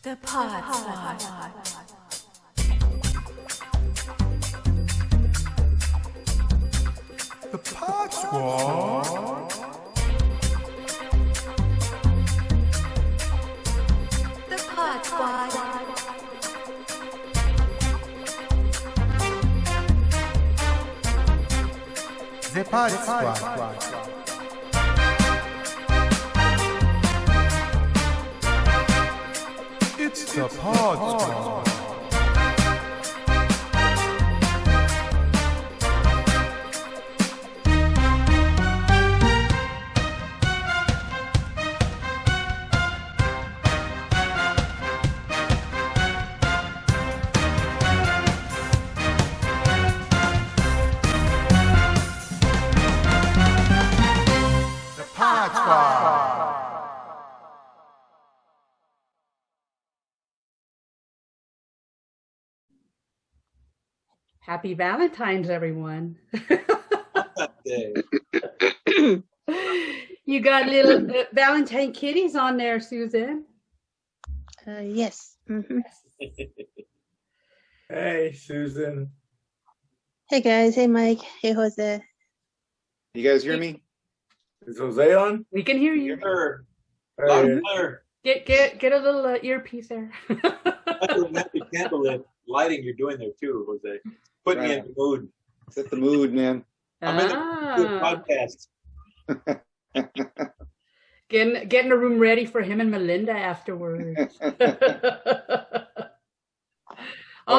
The Pod Squad. The Pod Squad. The Pod Squad. The Pod Squad. It's the Pod Squad. The Pod Squad. Happy Valentine's, everyone. Day. You got little Valentine kitties on there, Susan. Yes. Mm-hmm. Hey, Susan. Hey guys. Hey Mike. Hey Jose. You guys hear me? Is Jose on? We can hear you. Sure. Loud Hey. and clear. Get a little earpiece there. That's the candlelit lighting you're doing there too, Jose. Put me in the mood. Set the mood, man. I'm in the podcast. Getting a room ready for him and Melinda afterwards. Oh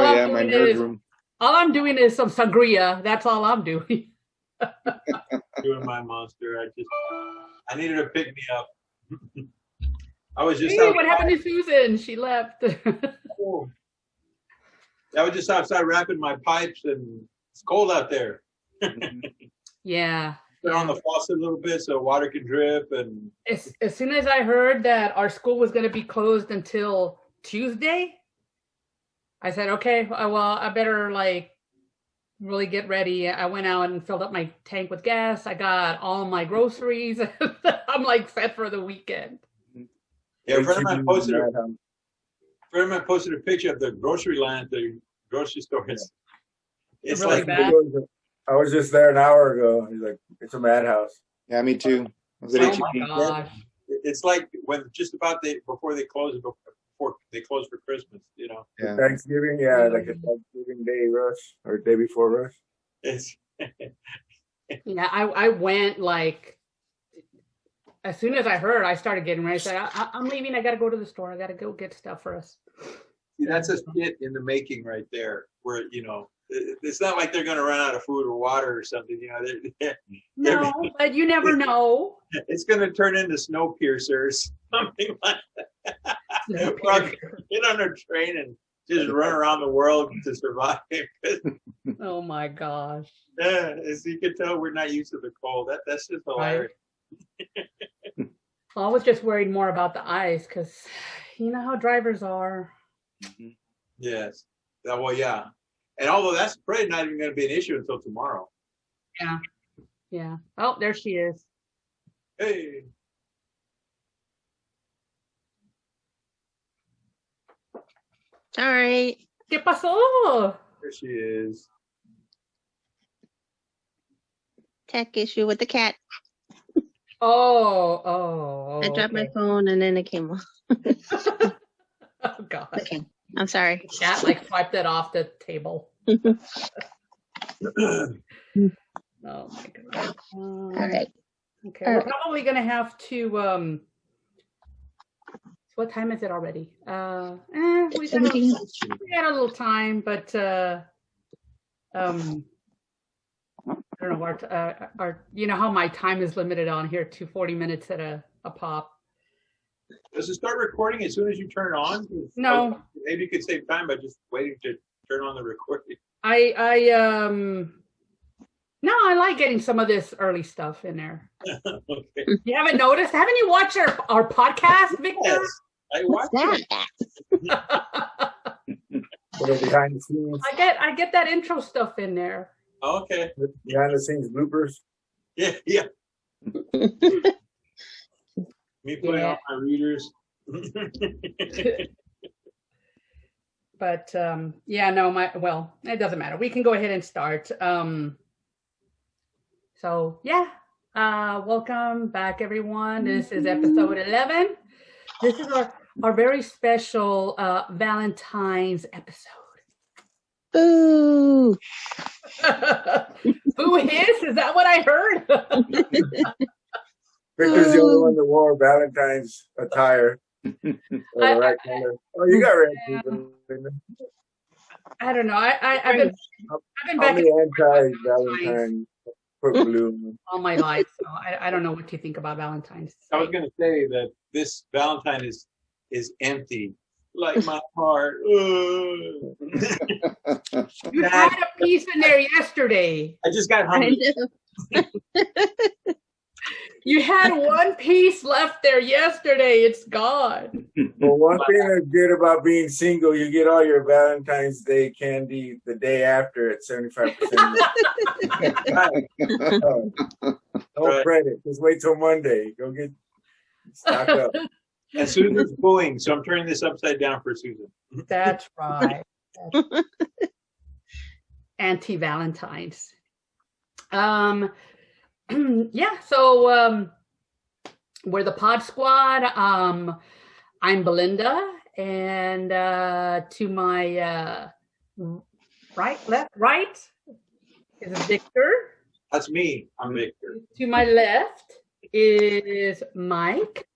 yeah, my nerd room. All I'm doing is some sangria. That's all I'm doing. Doing my monster. I needed to pick me up. I was just Hey, what happened to Susan? She left. I was just outside wrapping my pipes, and it's cold out there. Yeah. Turn on the faucet a little bit so water can drip. And As soon as I heard that our school was going to be closed until Tuesday, I said, okay, well, I better really get ready. I went out and filled up my tank with gas. I got all my groceries. I'm set for the weekend. yeah, a friend of mine posted a picture of the grocery line at the grocery store. It's Really like bad? I was just there an hour ago. He's like, it's a madhouse. Yeah, me too. I was at Oh HEB. my gosh. it's like when just about before they close for Christmas, you know. Yeah. Thanksgiving, yeah, like a Thanksgiving Day rush or day before rush. It's Yeah, I went as soon as I heard, I started getting ready. I said, I'm leaving. I got to go to the store. I got to go get stuff for us. See, that's a skit in the making right there, where it's not like they're going to run out of food or water or something. No, but you never know. It's going to turn into Snowpiercer, something like that. Or get on a train and just run around the world to survive. Oh my gosh. Yeah, as you can tell, we're not used to the cold. That's just hilarious. I was just worried more about the ice because you know how drivers are. Yes. Well, yeah. And although that's probably not even going to be an issue until tomorrow. Yeah. Oh, there she is. Hey. All right. ¿Qué pasó? There she is. Tech issue with the cat. Oh. I dropped my okay. phone and then it came off. Oh God. Okay. I'm sorry. Cat swiped it off the table. Oh my God. All right. Okay. We're probably gonna have to. What time is it already? We got a little time, but I don't know. Our you know how my time is limited on here to 40 minutes at a pop. Does it start recording as soon as you turn it on? No. Maybe you could save time by just waiting to turn on the recording. No, I like getting some of this early stuff in there. Okay. You haven't noticed? Haven't you watched our podcast, Victor? Yes, I watched it. Put it behind the scenes, I get that intro stuff in there. Okay. behind the scenes bloopers. Yeah. Me putting Yeah. on my readers. But yeah, no, well, it doesn't matter. We can go ahead and start. So yeah, welcome back, everyone. This is episode 11. This is our very special Valentine's episode. Boo! Boo hiss? Is that what I heard? Victor's the only one that wore Valentine's attire. Or the right color. Oh, you got red. Belinda. I don't know. I've been back I'm the anti-Valentine. Put blue. all my life, so I don't know what you think about Valentine's. I was going to say that this Valentine is empty, like my heart. You had a piece in there yesterday. I just got I hungry. know. You had one piece left there yesterday. It's gone. Well, one thing that's good about being single, you get all your Valentine's Day candy the day after at 75%. Don't fret it. Just wait till Monday. Go get stock up. And Susan's booing, so I'm turning this upside down for Susan. That's right. Anti-Valentine's. Yeah, so we're the Pod Squad. I'm Belinda, and to my right is Victor. That's me. I'm Victor. To my left is Mike.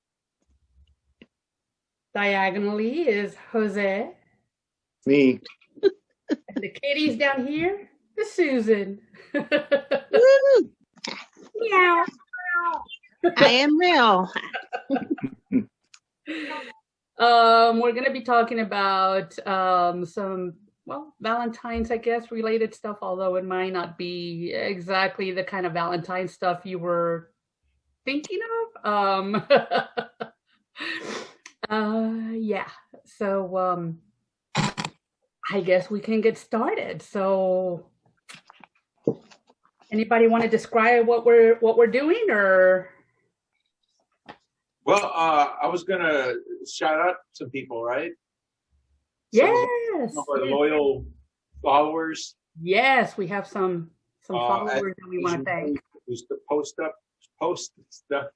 Diagonally is Jose. Me. And the kitties down here is Susan. Woo! Meow. I am real. We're going to be talking about some, well, Valentine's, I guess, related stuff, although it might not be exactly the kind of Valentine stuff you were thinking of. Yeah, so I guess we can get started. So anybody want to describe what we're doing, or? Well, I was gonna shout out some people, right? Yes. Some of our loyal followers. Yes, we have some followers that we want to thank. Who's to post stuff.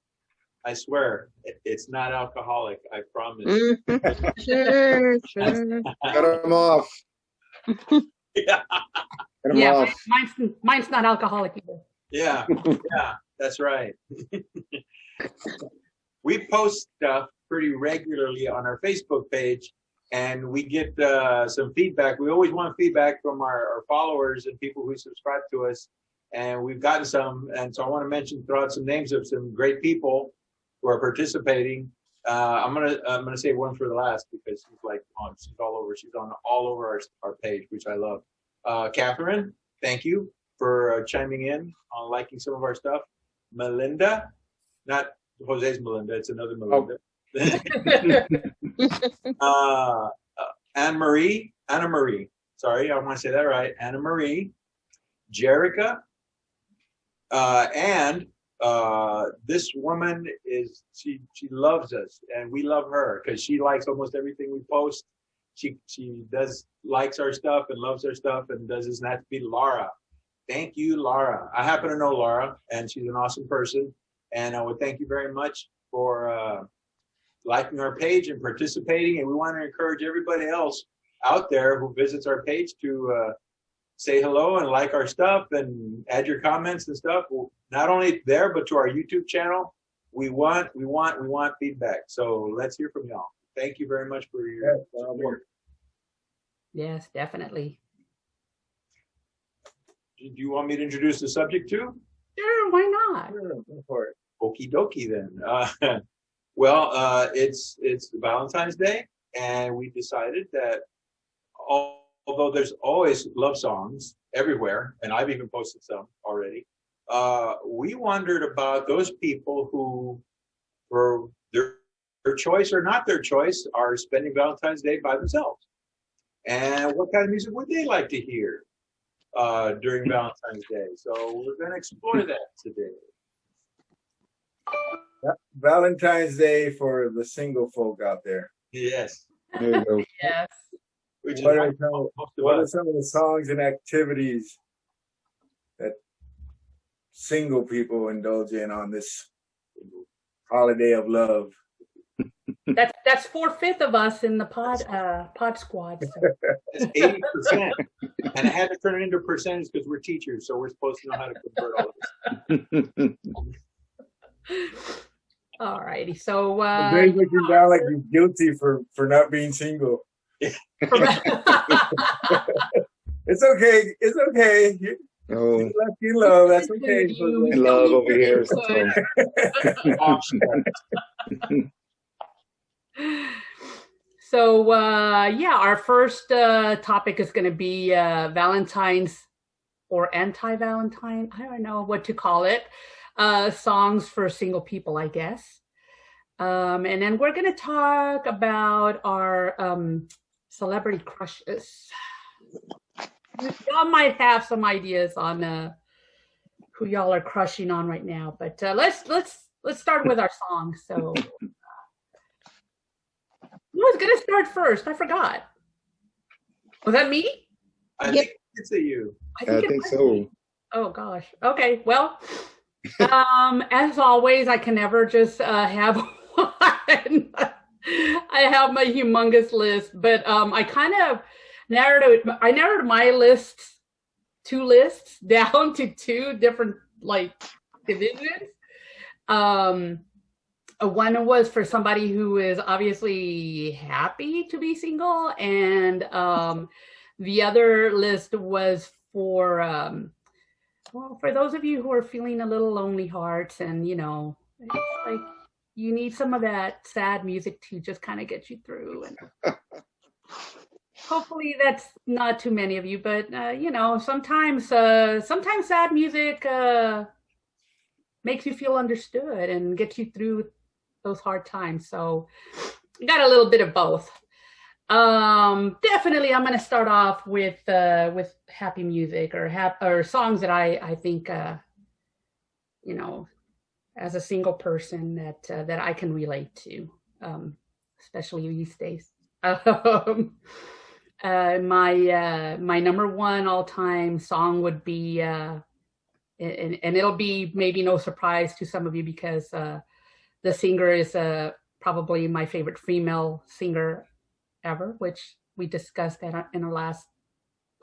I swear, it's not alcoholic. I promise. Mhm. Sure. Cut them off. Yeah, Cut them Yeah, off. mine's not alcoholic either. yeah, that's right. We post stuff pretty regularly on our Facebook page, and we get some feedback. We always want feedback from our followers and people who subscribe to us, and we've gotten some. And so I want to throw out some names of some great people who are participating. I'm gonna say one for the last because she's all over. She's on all over our page, which I love. Catherine, thank you for chiming in on liking some of our stuff. Melinda, not Jose's Melinda, it's another Melinda. Anna Marie. Sorry, I want to say that right. Anna Marie, Jerica, and this woman she loves us, and we love her because she likes almost everything we post. She likes our stuff and loves our stuff and does this, and that's be Laura. Thank you, Laura. I happen to know Laura, and she's an awesome person. And I would thank you very much for liking our page and participating. And we want to encourage everybody else out there who visits our page to say hello and like our stuff and add your comments and stuff. Not only there, but to our YouTube channel. We want feedback. So let's hear from y'all. Thank you very much for your support. Yes, definitely. Do you want me to introduce the subject too? Sure, why not? Sure, go for it. Okie dokie then. Well, it's Valentine's Day, and we decided that although there's always love songs everywhere, and I've even posted some already, we wondered about those people who, for their choice or not their choice, are spending Valentine's Day by themselves. And what kind of music would they like to hear during Valentine's Day? So we're going to explore that today. Valentine's Day for the single folk out there. Yes. There you go. Yes. Which is What why are some, most of what are us. some of the songs and activities that single people indulge in on this holiday of love? That's 4/5 of us in the pod squad. So. It's 80%. And I had to turn it into percentage because we're teachers, so we're supposed to know how to convert all of this. All righty. So They're looking down like you're guilty for not being single. It's okay. It's okay. Oh, You're left in love. That's okay. You- in love over here. Good. So yeah, our first topic is going to be Valentine's or anti-Valentine. I don't know what to call it. Songs for single people, I guess. And then we're going to talk about our celebrity crushes. Y'all might have some ideas on who y'all are crushing on right now, but let's start with our song. So. Who was going to start first? I forgot. Was that me? I think it's a you. I think so. Oh gosh. Okay. Well, as always, I can never just have one. I have my humongous list, but I kind of narrowed my two lists down to two different divisions. One was for somebody who is obviously happy to be single, and the other list was for for those of you who are feeling a little lonely hearts, and it's like you need some of that sad music to just kind of get you through. And hopefully that's not too many of you, but sometimes sad music makes you feel understood and gets you through those hard times. So got a little bit of both. Definitely I'm going to start off with happy music or songs that I think as a single person that I can relate to, especially these days. My number one all-time song would be and it'll be maybe no surprise to some of you because the singer is probably my favorite female singer ever, which we discussed in our last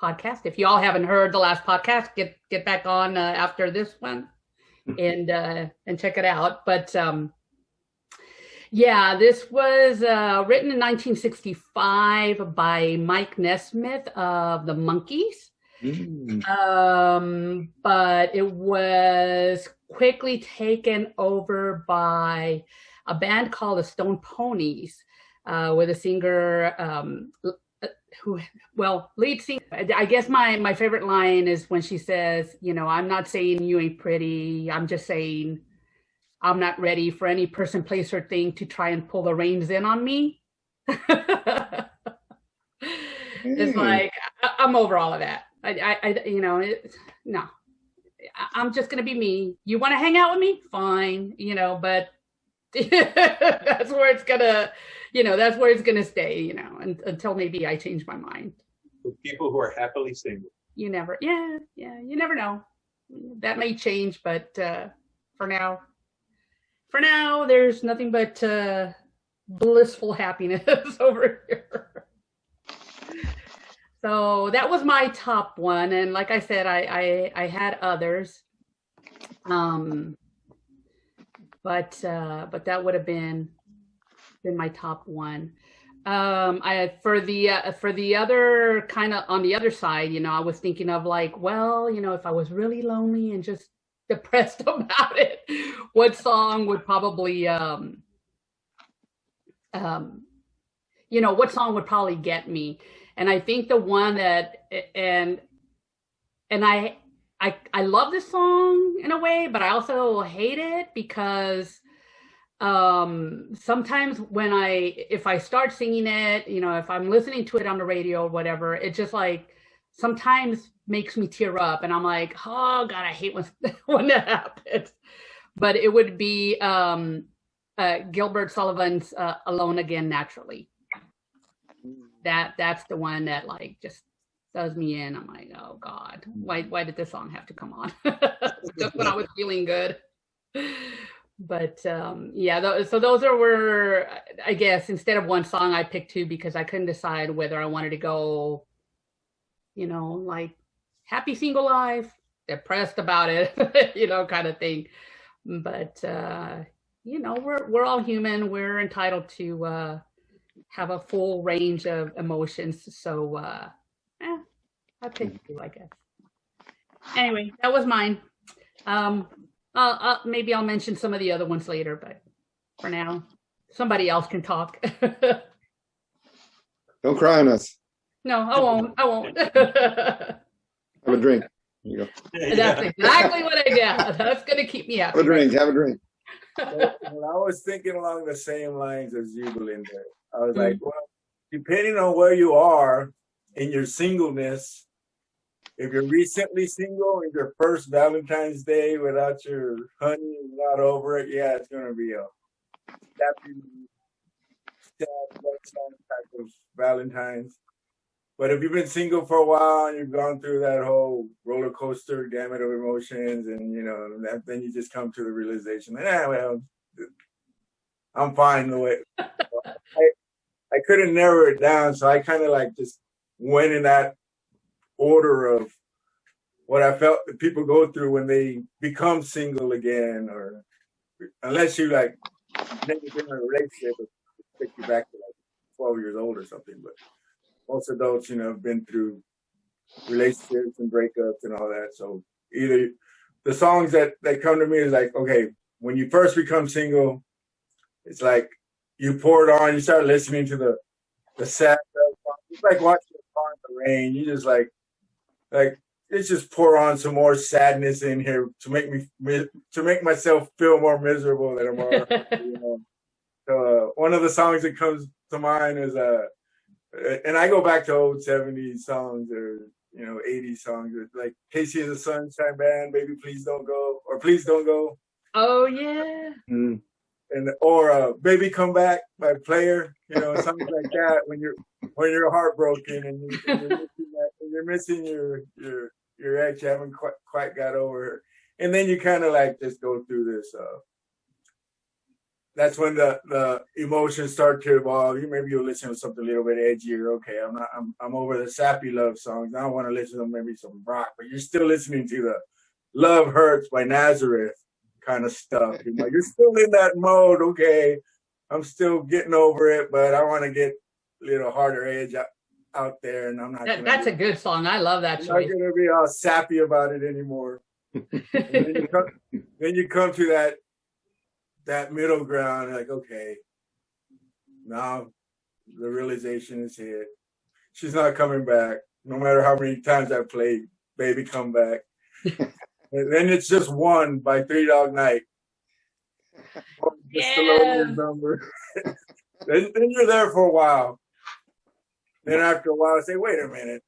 podcast. If you all haven't heard the last podcast, get back on after this one and check it out. But yeah, this was written in 1965 by Mike Nesmith of the Monkees. But it was quickly taken over by a band called the Stone Ponies, with a singer lead singer. I guess my favorite line is when she says, I'm not saying you ain't pretty, I'm just saying I'm not ready for any person, place, or thing to try and pull the reins in on me. It's like I'm over all of that. No, I'm just going to be me. You want to hang out with me? Fine, but that's where it's going to stay, until maybe I change my mind. For people who are happily single. You never know. That may change, but for now, there's nothing but blissful happiness over here. So that was my top one, and like I said, I had others, but that would have been my top one. For the other kind of on the other side, I was thinking of if I was really lonely and just depressed about it, what song would probably what song would probably get me. And I think the one that, and I love this song in a way, but I also hate it because sometimes if I start singing it, if I'm listening to it on the radio or whatever, it just sometimes makes me tear up, and I'm like, oh God, I hate when that happens. But it would be Gilbert Sullivan's "Alone Again Naturally." that's the one that like just does me in. I'm like, oh God, why did this song have to come on? Just when I was feeling good. But yeah, so those were, I guess, instead of one song, I picked two because I couldn't decide whether I wanted to go, like happy single life, depressed about it, kind of thing. But we're all human. We're entitled to have a full range of emotions. So I picked two, I guess. Anyway, that was mine. Maybe I'll mention some of the other ones later, but for now, somebody else can talk. Don't cry on us. No, I won't. Have a drink. Here you go. That's exactly what I got. That's going to keep me happy. Have a drink. Have a drink. Well, I was thinking along the same lines as you, Belinda. I was like, well, depending on where you are in your singleness, if you're recently single, if your first Valentine's Day without your honey is not over it, yeah, it's going to be a happy, sad, type of Valentine's. But if you've been single for a while and you've gone through that whole roller coaster gamut of emotions, and then you just come to the realization, well, I'm fine the way. I couldn't narrow it down, so I kind of like just went in that order of what I felt that people go through when they become single again, or unless you like never been in a relationship, it take you back to like 12 years old or something. But most adults, have been through relationships and breakups and all that. So either the songs that come to me is like, okay, when you first become single, it's like you pour it on, you start listening to the sad stuff. It's like watching a car in the rain. You just like let's just pour on some more sadness in here to make myself feel more miserable than I'm already. So one of the songs that comes to mind is and I go back to old 70s songs or 80s songs. It's like Casey and the Sunshine Band, Baby Please Don't Go, or Please Don't Go. Oh yeah. Mm. Or Baby Come Back by Player, something like that when you're heartbroken and you're missing your ex, you haven't quite got over her. And then you kind of like just go through this that's when the emotions start to evolve. Maybe you'll listen to something a little bit edgier. Okay, I'm over the sappy love songs. I don't want to listen to maybe some rock, but you're still listening to the Love Hurts by Nazareth kind of stuff. You're still in that mode. Okay, I'm still getting over it, but I want to get a little harder edge out there, and I'm not. That's a good song. I love that choice. I'm not going to be all sappy about it anymore. Then you come to that middle ground, like, okay, now the realization is hit. She's not coming back, no matter how many times I played Baby Come Back. And then it's just One by Three Dog Night. Just a little number. then you're there for a while. Then after a while, I say, wait a minute.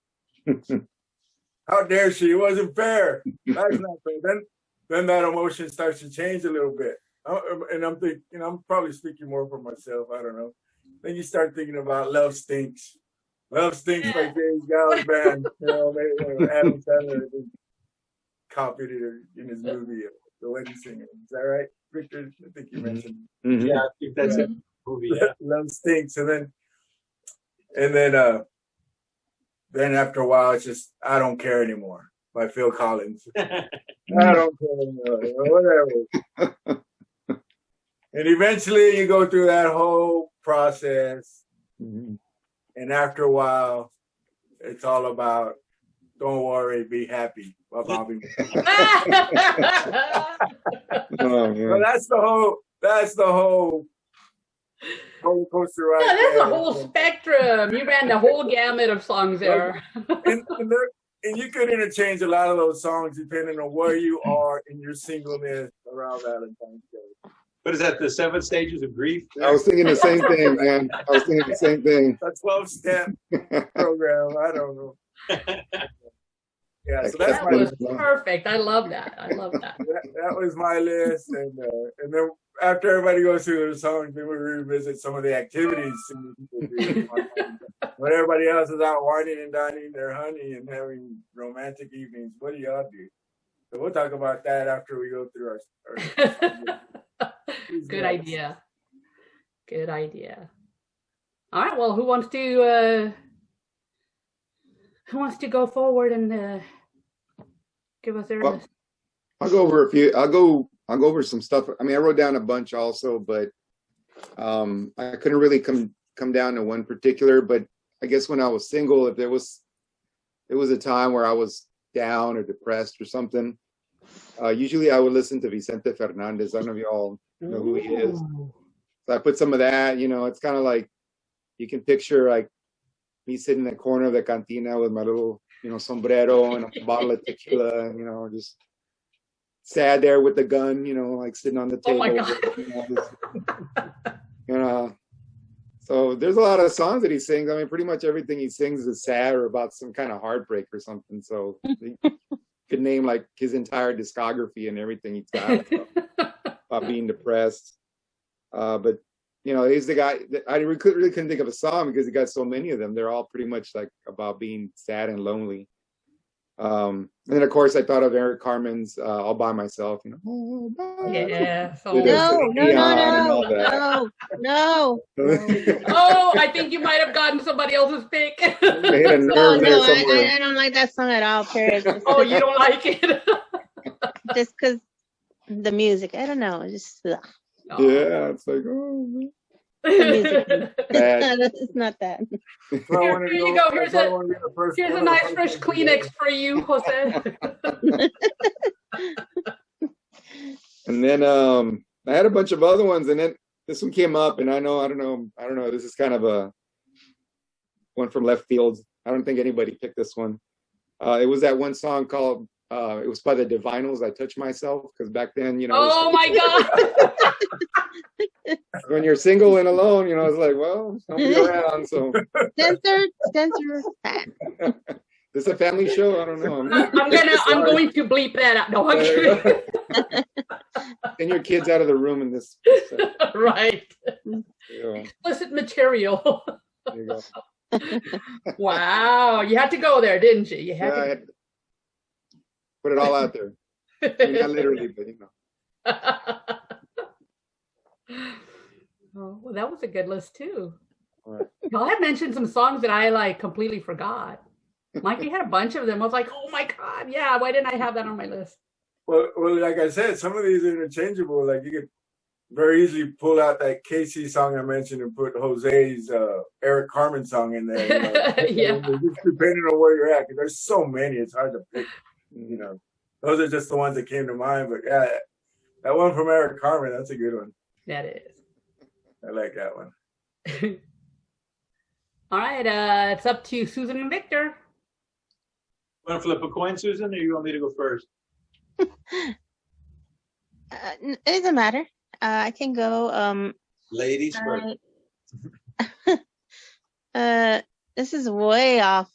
How dare she? It wasn't fair. That's not fair. Then that emotion starts to change a little bit. And I'm thinking, I'm probably speaking more for myself. I don't know. Then you start thinking about Love Stinks. Love Stinks by James Gallup Band. Adam Sandler copied it in his movie, The Wedding Singer. Is that right, Victor? I think you mentioned. Mm-hmm. Yeah, I think that's a movie. Yeah. Love Stinks. And then after a while, it's just I Don't Care Anymore by Phil Collins. I don't care anymore. Whatever. And eventually you go through that whole process. Mm-hmm. And after a while, it's all about don't worry, be happy. By Bobby. So that's the whole roller coaster ride. Yeah, that's a whole spectrum. You ran the whole gamut of songs there. And you could interchange a lot of those songs depending on where you are in your singleness around Valentine's Day. What is that, the 7 stages of grief? I was thinking the same thing, man. I was thinking the same thing. A 12-step program. I don't know. Yeah, so that was perfect. I love that. That was my list, and then after everybody goes through their songs, then we revisit some of the activities people do. When everybody else is out whining and dining their honey and having romantic evenings, what do y'all do? So we'll talk about that after we go through our Good idea. Good idea. All right. Well, who wants to go forward and give us their list? I'll go over a few. I'll go over some stuff. I mean, I wrote down a bunch also, but I couldn't really come down to one particular. But I guess when I was single, if there was a time where I was down or depressed or something, usually I would listen to Vicente Fernandez. I don't know if you all know who he is. So I put some of that. You know, it's kind of like you can picture like me sitting in the corner of the cantina with my little, sombrero and a bottle of tequila, just sad there with the gun, like sitting on the table. Oh my God. So there's a lot of songs that he sings. I mean, pretty much everything he sings is sad or about some kind of heartbreak or something. So you could name like his entire discography and everything he's got about being depressed. But he's the guy that I really couldn't think of a song because he got so many of them. They're all pretty much like about being sad and lonely. And then of course I thought of Eric Carmen's "All by Myself." All by Yeah. So No. Oh, I think you might have gotten somebody else's pick. I hit a nerve there somewhere. I don't like that song at all, Paris. Oh, you don't like it? Just because the music, I don't know. Just ugh. Yeah, it's like, oh, man. The music. Bad. It's not that. Here you go. Here's a nice fresh Kleenex for you, Jose. And then I had a bunch of other ones, and then this one came up, and I don't know. This is kind of a one from left field. I don't think anybody picked this one. It was that one song called. It was by the Divinals. I Touch Myself, because back then, Oh my God! when you're single and alone, it's like, well, nobody around. So Censor. this is a family show. I don't know. I'm going to bleep that out. No, I'm kidding. Send your kids out of the room in this. Right. Yeah. Explicit material. There you go. Wow, you had to go there, didn't you? I had to put it all out there. I mean, not literally, but Oh, well, that was a good list too. All right. Y'all had mentioned some songs that I completely forgot. Mikey had a bunch of them. I was like, oh my God, yeah, why didn't I have that on my list? Well, like I said, some of these are interchangeable. Like you could very easily pull out that Casey song I mentioned and put Jose's Eric Carmen song in there. Yeah. Just depending on where you're at, because there's so many, it's hard to pick. Those are just the ones that came to mind. But yeah, that one from Eric Carmen, that's a good one. That is. I like that one. All right, it's up to Susan and Victor. Want to flip a coin, Susan, or you want me to go first? It doesn't matter. I can go. Ladies first. This is way off.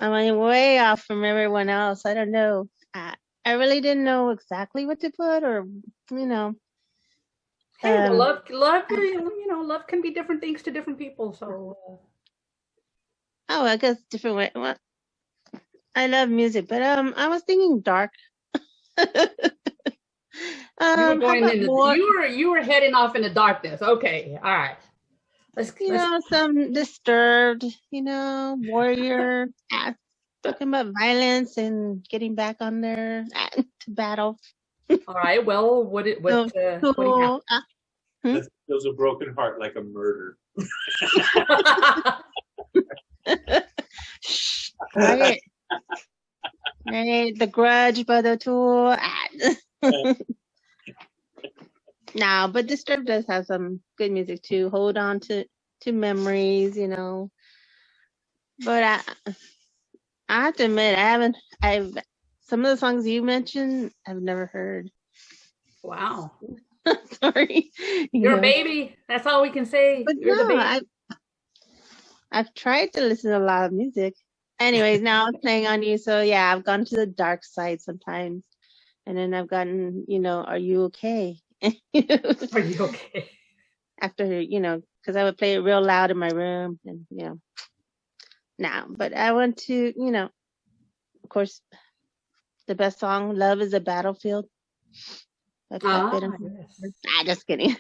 Way off from everyone else. I don't know. I really didn't know exactly what to put, or Hey, love, love can be different things to different people. So. Oh, I guess different way. Well, I love music, but I was thinking dark. You were heading off into darkness. Okay, all right. Let's some Disturbed. Warrior. Talking about violence and getting back on there to battle. All right. Well, what do you have? Those a broken heart like a murder. Right. The Grudge by the Tool. No, but Disturbed does have some good music too. Hold on to memories, But I have to admit, I've some of the songs you mentioned I've never heard. Wow. Sorry. You're a baby. That's all we can say. But You're the baby. I've tried to listen to a lot of music. Anyways, now I'm playing on you. So yeah, I've gone to the dark side sometimes. And then I've gotten, Are You Okay? Are you okay? After, because I would play it real loud in my room, and now. But I want to, of course, the best song, "Love Is a Battlefield" by Pat Benatar. Yes. Just kidding.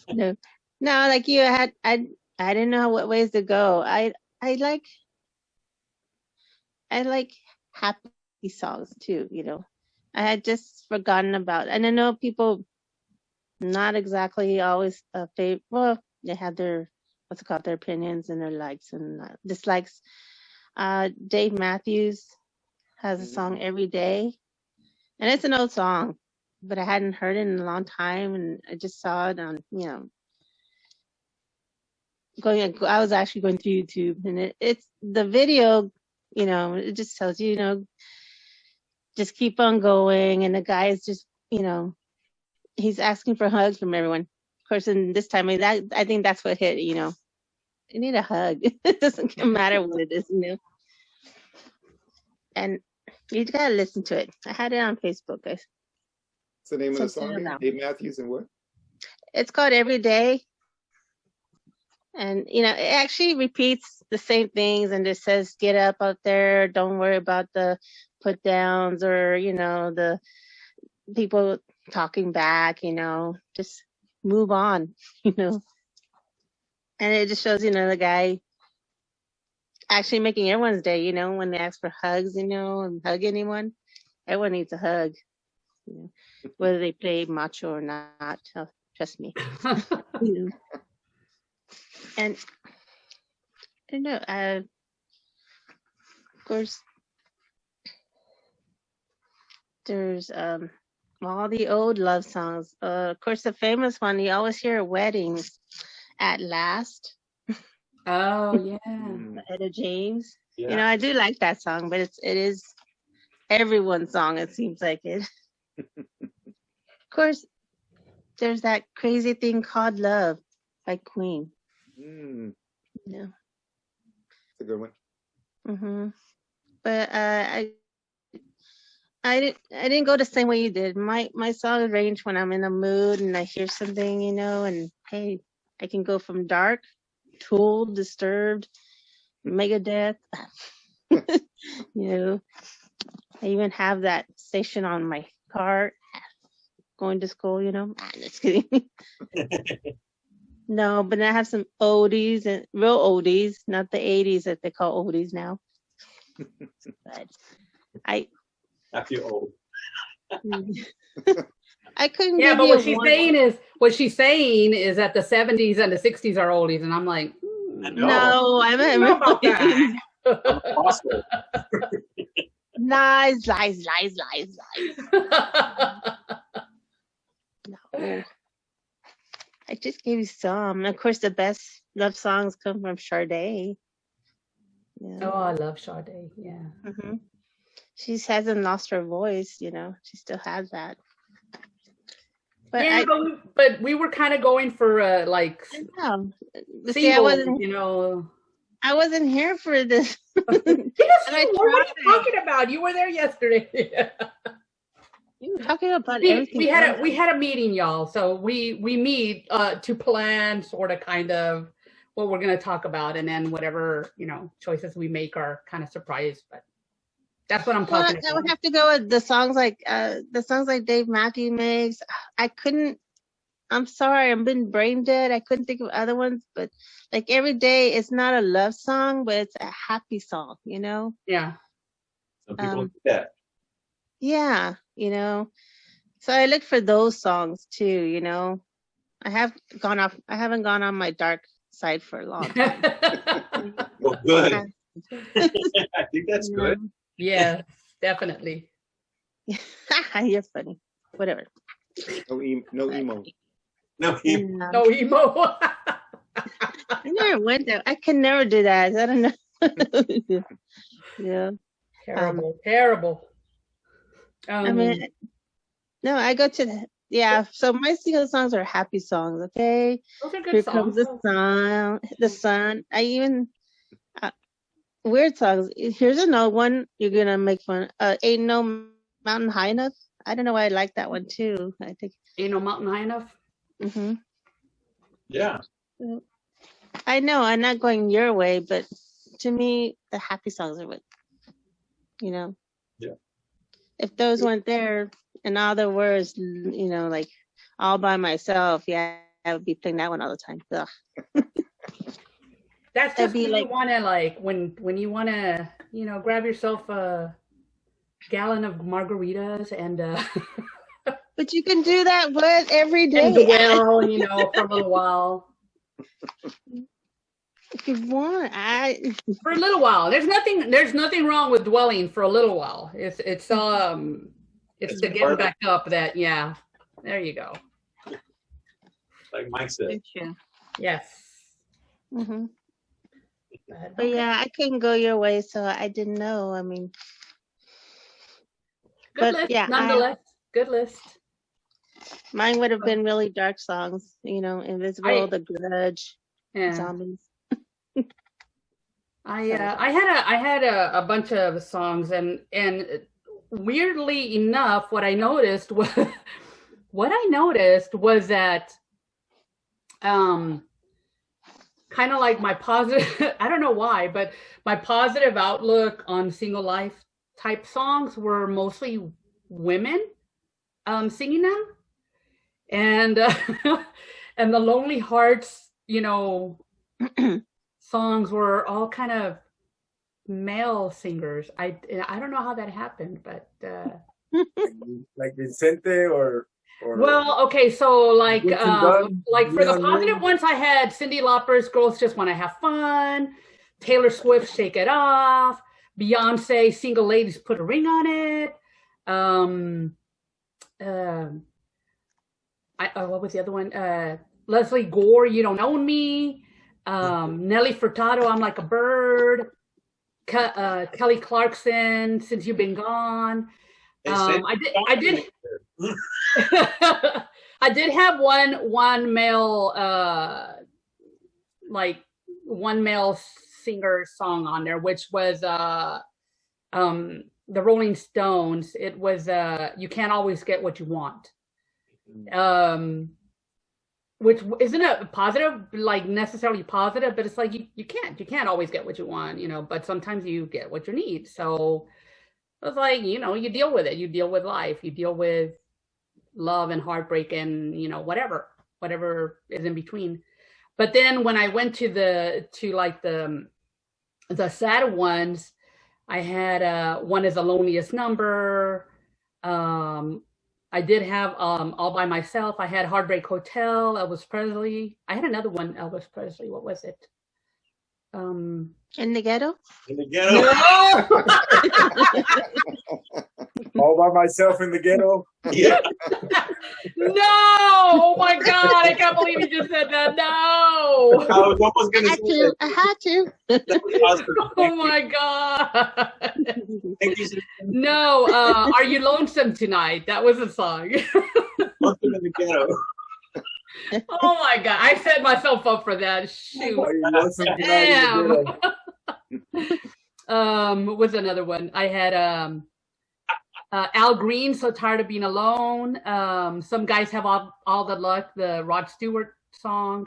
No, like you, I didn't know what ways to go. I like happy songs too. I had just forgotten about, and I know people not exactly always favor. Well, they have their their opinions and their likes and dislikes. Dave Matthews has a song "Every Day," and it's an old song, but I hadn't heard it in a long time, and I just saw it on I was actually going through YouTube, and it's the video. It just tells you, just keep on going, and the guy is just he's asking for hugs from everyone. Of course, in this time, I think that's what hit. You need a hug. It doesn't matter what it is, And you gotta listen to it. I had it on Facebook, guys. What's the name of the song? Dave Matthews and what? It's called "Every Day," and it actually repeats the same things, and it says, "Get up out there. Don't worry about the put downs or the people talking back. Just move on." And it just shows the guy actually making everyone's day. When they ask for hugs, and hug anyone, everyone needs a hug. Whether they play macho or not, trust me. And I don't know. Of course, there's all the old love songs. Of course, the famous one you always hear at weddings, "At Last." Oh yeah. Etta James. Yeah. I do like that song, but it is everyone's song. It seems like it. Of course, there's that crazy thing called "Love" by Queen. Yeah. It's a good one. But I didn't go the same way you did. My songs range when I'm in a mood and I hear something, and hey, I can go from dark, Tool, Disturbed, Megadeth. I even have that station on my car going to school. Just kidding. No, but I have some oldies and real oldies, not the 80s that they call oldies now. But I feel old. I couldn't. Yeah, give but you what she's saying is that the 70s and the 60s are oldies, and I'm like, no, I don't know about that. Lies. No. I just gave you some. Of course, the best love songs come from Sade. Yeah. Oh, I love Sade. Yeah. She hasn't lost her voice. She still has that. But yeah, but we were kind of going for like singles, I wasn't here for this. Yes, what are you talking about? You were there yesterday. You were talking about everything. We had a meeting, y'all. So we meet to plan sort of kind of what we're going to talk about, and then whatever choices we make are kind of surprise. But that's what I'm talking about. I would have to go with the songs like Dave Matthews makes. I couldn't. I'm sorry, I've been brain dead. I couldn't think of other ones, but like "Every Day," it's not a love song, but it's a happy song. Yeah. Some people do that. Yeah, So I look for those songs too. I haven't gone on my dark side for a long time. Well, good. I think that's good. Yeah, definitely. You're funny. Whatever. No emo. No emo. No emo. I never went there. I can never do that. I don't know. Yeah. Terrible. I mean, no, I go to so my single songs are happy songs, okay? Those are good Here songs. Comes the sun. I even weird songs. Here's another one you're gonna make fun. Ain't No Mountain High Enough. I don't know why I like that one too. I think. Ain't no mountain high enough. Hmm. Yeah. I know I'm not going your way, but to me, the happy songs are what, you know. Yeah. If those weren't there and all the words, like all by myself, yeah, I would be playing that one all the time. Ugh. That's That'd just be when like- you want to like when you want to grab yourself a gallon of margaritas and But you can do that what every and day dwell, for a little while. if you want. For a little while. There's nothing wrong with dwelling for a little while. It's It's to getting part of- back up that, yeah. There you go. Like Mike said. True. Yes. Hmm. But, But okay. yeah, I couldn't go your way, so I didn't know. I mean, Good but list, yeah, nonetheless. Good list. mine would have been really dark songs. Invisible, I- The Grudge, Yeah. Zombies. I had a bunch of songs and weirdly enough, what I noticed was that kind of like my positive I don't know why, but my positive outlook on single life type songs were mostly women singing them, and and the Lonely Hearts songs were all kind of male singers. I don't know how that happened, but Like Vicente or well, okay, so like Gibson Dunn, like for the Leon positive Moon. ones, I had Cyndi Lauper's "Girls Just Want to Have Fun," Taylor Swift's "Shake It Off," Beyonce "Single Ladies Put a Ring on It." What was the other one? Leslie Gore, "You Don't Own Me." Nelly Furtado, "I'm Like a Bird." Kelly Clarkson, "Since You've Been Gone." I did I did have one male singer song on there, which was the Rolling Stones. It was "You Can't Always Get What You Want," which isn't a positive, like necessarily positive, but it's like you can't always get what you want, but sometimes you get what you need. So it's like, you deal with it. You deal with life. You deal with love and heartbreak and, whatever is in between. But then when I went to the sad ones, I had One Is the Loneliest Number. I did have All by Myself. I had Heartbreak Hotel, Elvis Presley. I had another one, Elvis Presley. What was it? In the Ghetto? In the ghetto. All by Myself in the Ghetto. Yeah. No! Oh my God! I can't believe you just said that. No! I was almost I gonna had say to. I had to. that. That was awesome. Oh my God! Thank you. No, Are You Lonesome Tonight? That was a song. Lonesome in the ghetto. Oh my God! I set myself up for that. Shoot. Are you lonesome tonight in the Ghetto? What was another one? I had Al Green, "So Tired of Being Alone." Some Guys Have All the Luck, the Rod Stewart song.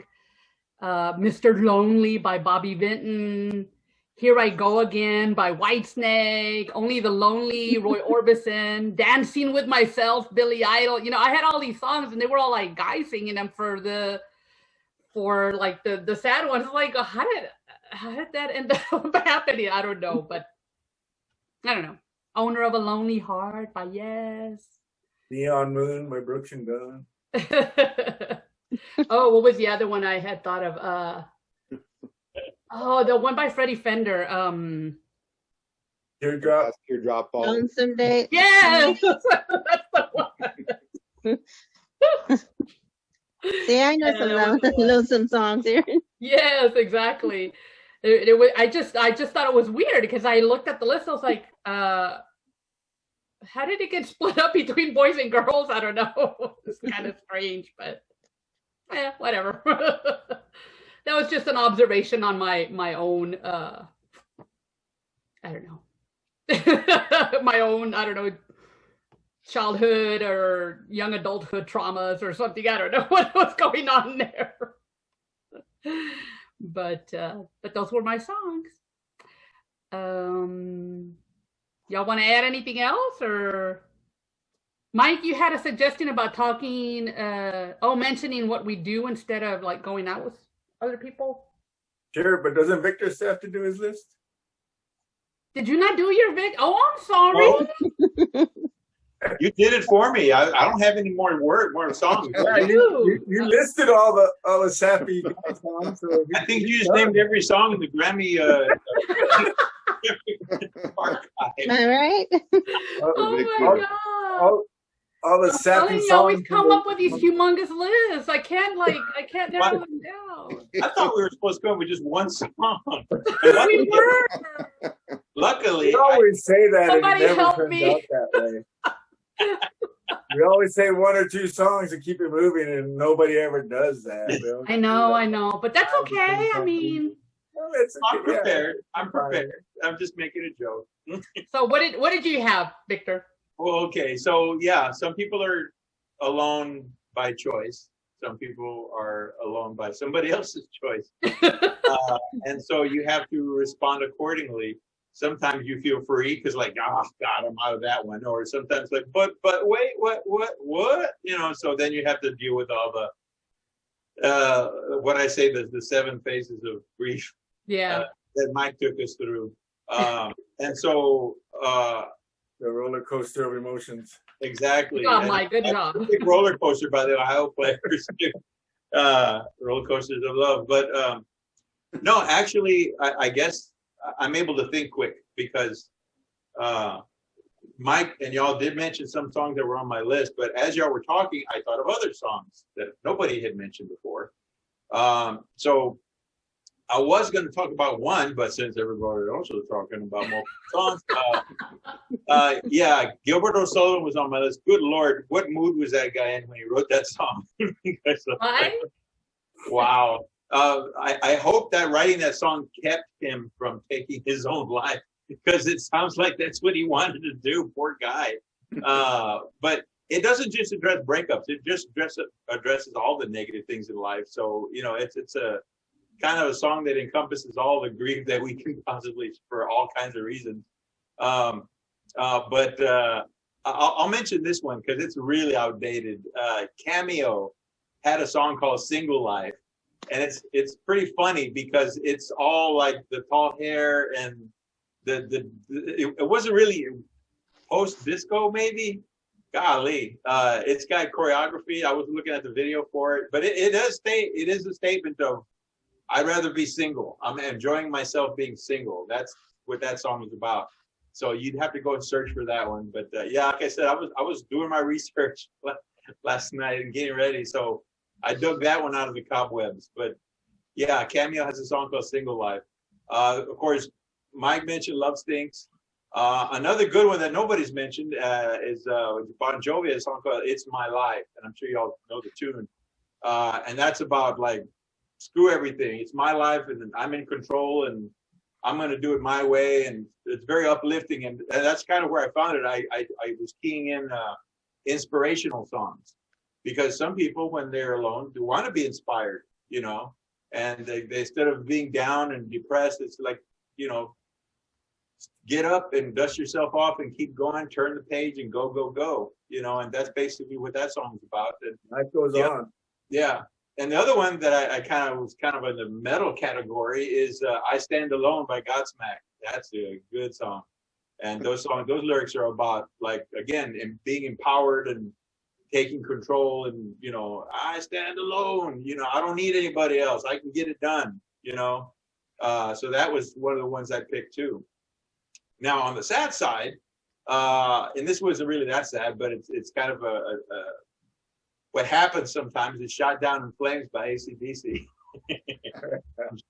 Mr. Lonely by Bobby Vinton. Here I Go Again by Whitesnake. Only the Lonely, Roy Orbison. Dancing with Myself, Billy Idol. I had all these songs and they were all like guys singing them for the sad ones. Like, how did that end up happening? I don't know, but I don't know. Owner of a Lonely Heart by Yes. Neon Moon by Brooks and Dunn. Oh, what was the other one I had thought of? The one by Freddie Fender. Teardrop. Teardrop Fall. Lonesome Day. Yes, that's the one. See, I know some lonesome songs here. Yes, exactly. It was. I just thought it was weird because I looked at the list. I was like, how did it get split up between boys and girls? I don't know. It's kind of strange, but whatever. That was just an observation on my own. I don't know. My own. I don't know. childhood or young adulthood traumas or something. I don't know what was going on there. But those were my songs. Y'all want to add anything else? Or Mike, you had a suggestion about talking, mentioning what we do instead of like going out with other people. Sure, but doesn't Victor still have to do his list? Did you not do your Vic? Oh, I'm sorry. You did it for me. I don't have any more songs. Yeah, you listed all the sappy songs. So I think you just named every song in the Grammy archive. Am I right? Oh my God. All the sappy You songs. always come up with these humongous lists. I can't narrow them down. I thought we were supposed to come with just one song. We were. Luckily, We always say that, and Somebody it never help turns me. out that way. We always say one or two songs to keep it moving, and nobody ever does that. I know, but that's okay. I mean, Well, it's I'm okay. prepared. Yeah, I'm prepared. I'm just making a joke. so what did you have, Victor? Well, okay. So yeah, some people are alone by choice. Some people are alone by somebody else's choice. And so you have to respond accordingly. Sometimes you feel free because like, oh God, I'm out of that one. Or sometimes like, but wait, what? So then you have to deal with all the, what I say, the 7 phases of grief Yeah. that Mike took us through. And so, The roller coaster of emotions. exactly. Oh, And Mike, good job. a big roller coaster by the Ohio players too. Roller coasters of love. But no, actually, I guess I'm able to think quick because Mike and y'all did mention some songs that were on my list, but as y'all were talking, I thought of other songs that nobody had mentioned before. So I was going to talk about one, but since everybody else was talking about multiple songs, yeah, Gilbert O'Sullivan was on my list. Good Lord, what mood was that guy in when he wrote that song? Why? Wow. I hope that writing that song kept him from taking his own life because it sounds like that's what he wanted to do. Poor guy. But it doesn't just address breakups. It just addresses all the negative things in life. So, it's a kind of a song that encompasses all the grief that we can possibly for all kinds of reasons. But I'll mention this one because it's really outdated. Cameo had a song called Single Life. And it's pretty funny because it's all like the tall hair and it wasn't really post disco maybe. Golly, it's got choreography. I was looking at the video for it, but it is a statement of I'd rather be single. I'm enjoying myself being single. That's what that song was about. So you'd have to go and search for that one. But yeah, like I said, I was doing my research last night and getting ready. So I dug that one out of the cobwebs, but yeah, Cameo has a song called Single Life. Of course, Mike mentioned Love Stinks. Another good one that nobody's mentioned is Bon Jovi, a song called It's My Life, and I'm sure y'all know the tune. And that's about like, screw everything. It's my life, and I'm in control, and I'm going to do it my way, and it's very uplifting. And that's kind of where I found it. I was keying in inspirational songs. Because some people, when they're alone, do want to be inspired, and they instead of being down and depressed, it's like, get up and dust yourself off and keep going, turn the page and go, and that's basically what that song is about. And Life goes on. Yeah. And the other one that I was kind of in the metal category is I Stand Alone by Godsmack. That's a good song. And those lyrics are about, like, again, being empowered and taking control and, I stand alone, I don't need anybody else. I can get it done, So that was one of the ones I picked too. Now on the sad side, and this wasn't really that sad, but it's kind of what happens sometimes is Shot Down in Flames by AC/DC.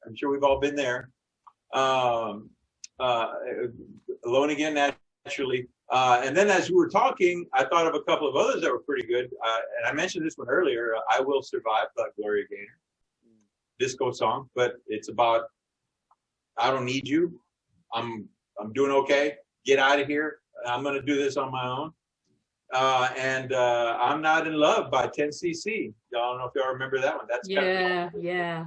I'm sure we've all been there. Alone Again, naturally. And then as you were talking, I thought of a couple of others that were pretty good. And I mentioned this one earlier, I Will Survive by Gloria Gaynor. Disco song, but it's about, I don't need you. I'm doing okay. Get out of here. I'm going to do this on my own. and I'm Not in Love by 10cc. Y'all don't know if y'all remember that one. That's Yeah, kind of, yeah.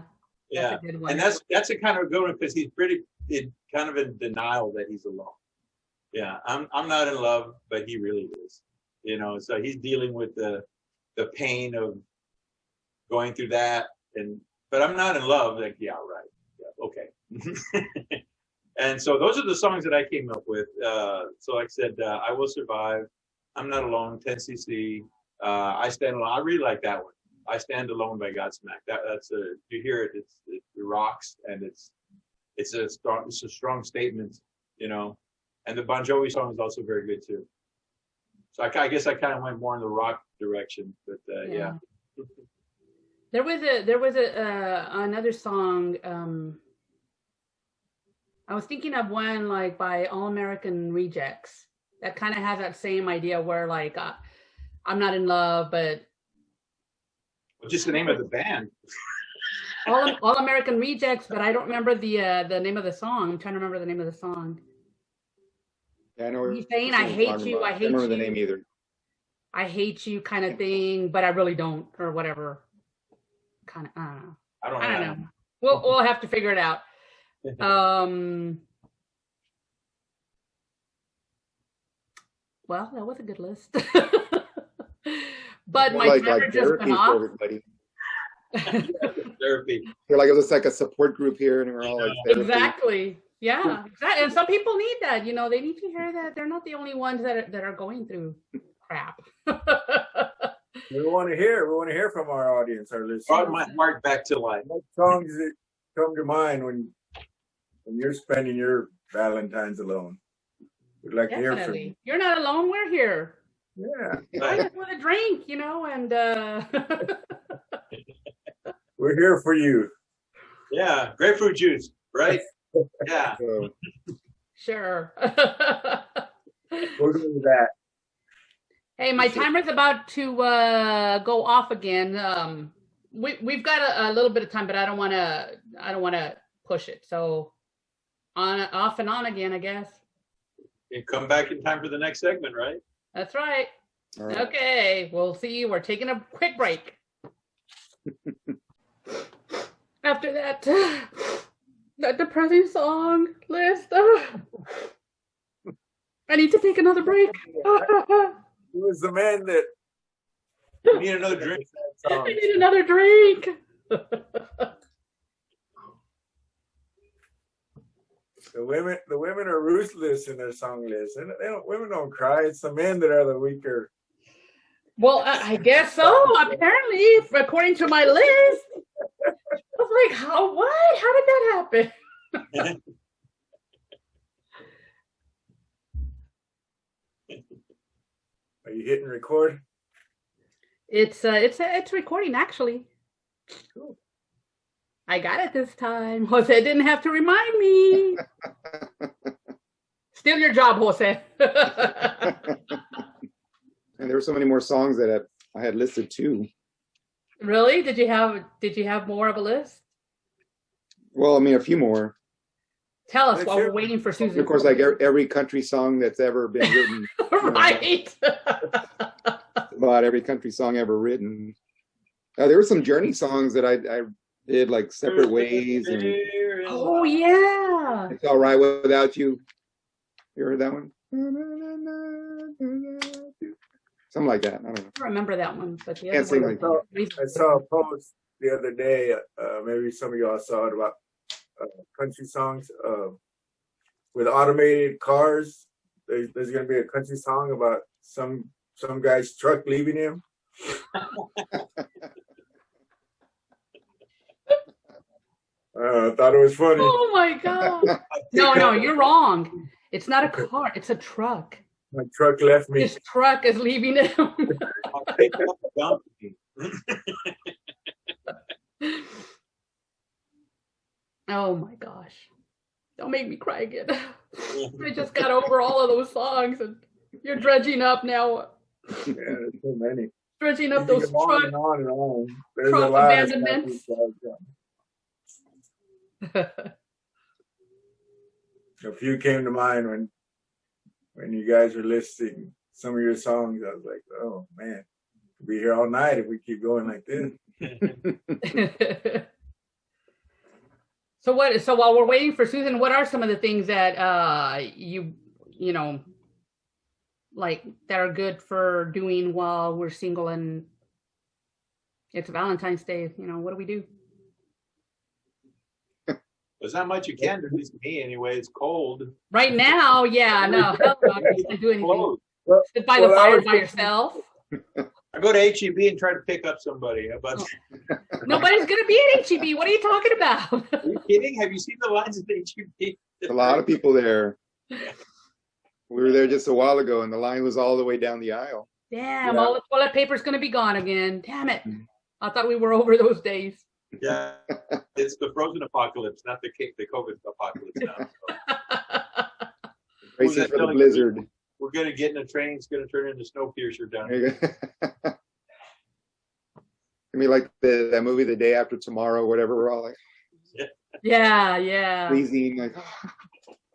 yeah. That's a good one. And that's a kind of a good one because he's kind of in denial that he's alone. Yeah, I'm not in love, but he really is. You know, so he's dealing with the pain of going through that, but I'm not in love. Like, yeah, right, yeah, okay. And so those are the songs that I came up with. So like I said, I Will Survive, I'm Not Alone, 10cc, I Stand Alone. I really like that one. I Stand Alone by Godsmack. That's you hear it, it rocks, and it's a strong statement, you know. And the Bon Jovi song is also very good too. So I guess I kind of went more in the rock direction, but yeah. There was another song. I was thinking of one like by All American Rejects that kind of has that same idea where like I'm not in love, but Just the name of the band. All American Rejects, but I don't remember the name of the song. I'm trying to remember the name of the song. Yeah, I know. He's saying, "I hate you, I hate you." I don't remember the name either. I hate you, kind of thing, but I really don't, or whatever. Kind of, I don't know. We'll have to figure it out. Well, that was a good list. But my timer just went off. Everybody. Therapy. They're like, it's like a support group here, and we're all like therapy. Exactly. Yeah, exactly. And some people need that. You know, they need to hear that they're not the only ones that are going through crap. We want to hear from our audience, our listeners. Brought my heart back to life. What songs that come to mind when you're spending your Valentine's alone? We'd like to hear from you. You're not alone. We're here. Yeah. Join us with a drink, you know, and we're here for you. Yeah, grapefruit juice, right? Yeah. Sure. We'll do that. Hey, my timer's about to go off again. We've got a little bit of time, but I don't want to push it. So off and on again, I guess. You come back in time for the next segment, right? That's right. All right. Okay, we'll see. We're taking a quick break. After that depressing song list, I need to take another break. It was the man that You need another drink. I need another drink. The women are ruthless in their song list, and women don't cry. It's the men that are the weaker. Well, I guess so. Apparently, according to my list, I was like, "How? What? How did that happen?" Are you hitting record? It's recording actually. Cool. I got it this time. Jose didn't have to remind me. Still your job, Jose. And there were so many more songs that I had listed too. Really? Did you have more of a list? Well, I mean, a few more. Tell us while we're waiting for Susan. Of course, like every country song that's ever been written. Right. About every country song ever written. There were some Journey songs that I did, like Separate Ways. And Oh, yeah. It's All Right Without You. You heard that one? Something like that. I don't know. I remember that one, but the Can't other sing one. like that. I saw a post the other day. Maybe some of y'all saw it about country songs with automated cars. There's going to be a country song about some guy's truck leaving him. I thought it was funny. Oh my God. No, you're wrong. It's not a car, it's a truck. My truck left me. His truck is leaving him. I'll take up the donkey. Oh my gosh. Don't make me cry again. I just got over all of those songs and you're dredging up now. Yeah, there's so many. Dredging up You those can go on truck. and on and on. There's truck a lot abandonments. A few came to mind when you guys were listing some of your songs. I was like, oh man, we'll be here all night if we keep going like this. So while we're waiting for Susan, what are some of the things that you know, like that are good for doing while we're single and it's Valentine's Day? You know, what do we do? There's not much you can do, at least me anyway. It's cold. Right now, yeah, no, hell no, you can't do anything. Clothes. Sit by the fire by yourself. I go to HEB and try to pick up somebody. How about Nobody's gonna be at HEB. What are you talking about? Are you kidding? Have you seen the lines at HEB? A lot of people there. We were there just a while ago, and the line was all the way down the aisle. Damn, all the toilet paper's gonna be gone again. Damn it! I thought we were over those days. Yeah, it's the frozen apocalypse, not the COVID apocalypse now. So. Racing for the blizzard. We're gonna get in a train. It's gonna turn into Snowpiercer down here. I mean, like that movie, The Day After Tomorrow, whatever. We're all like, yeah. freezing. Like,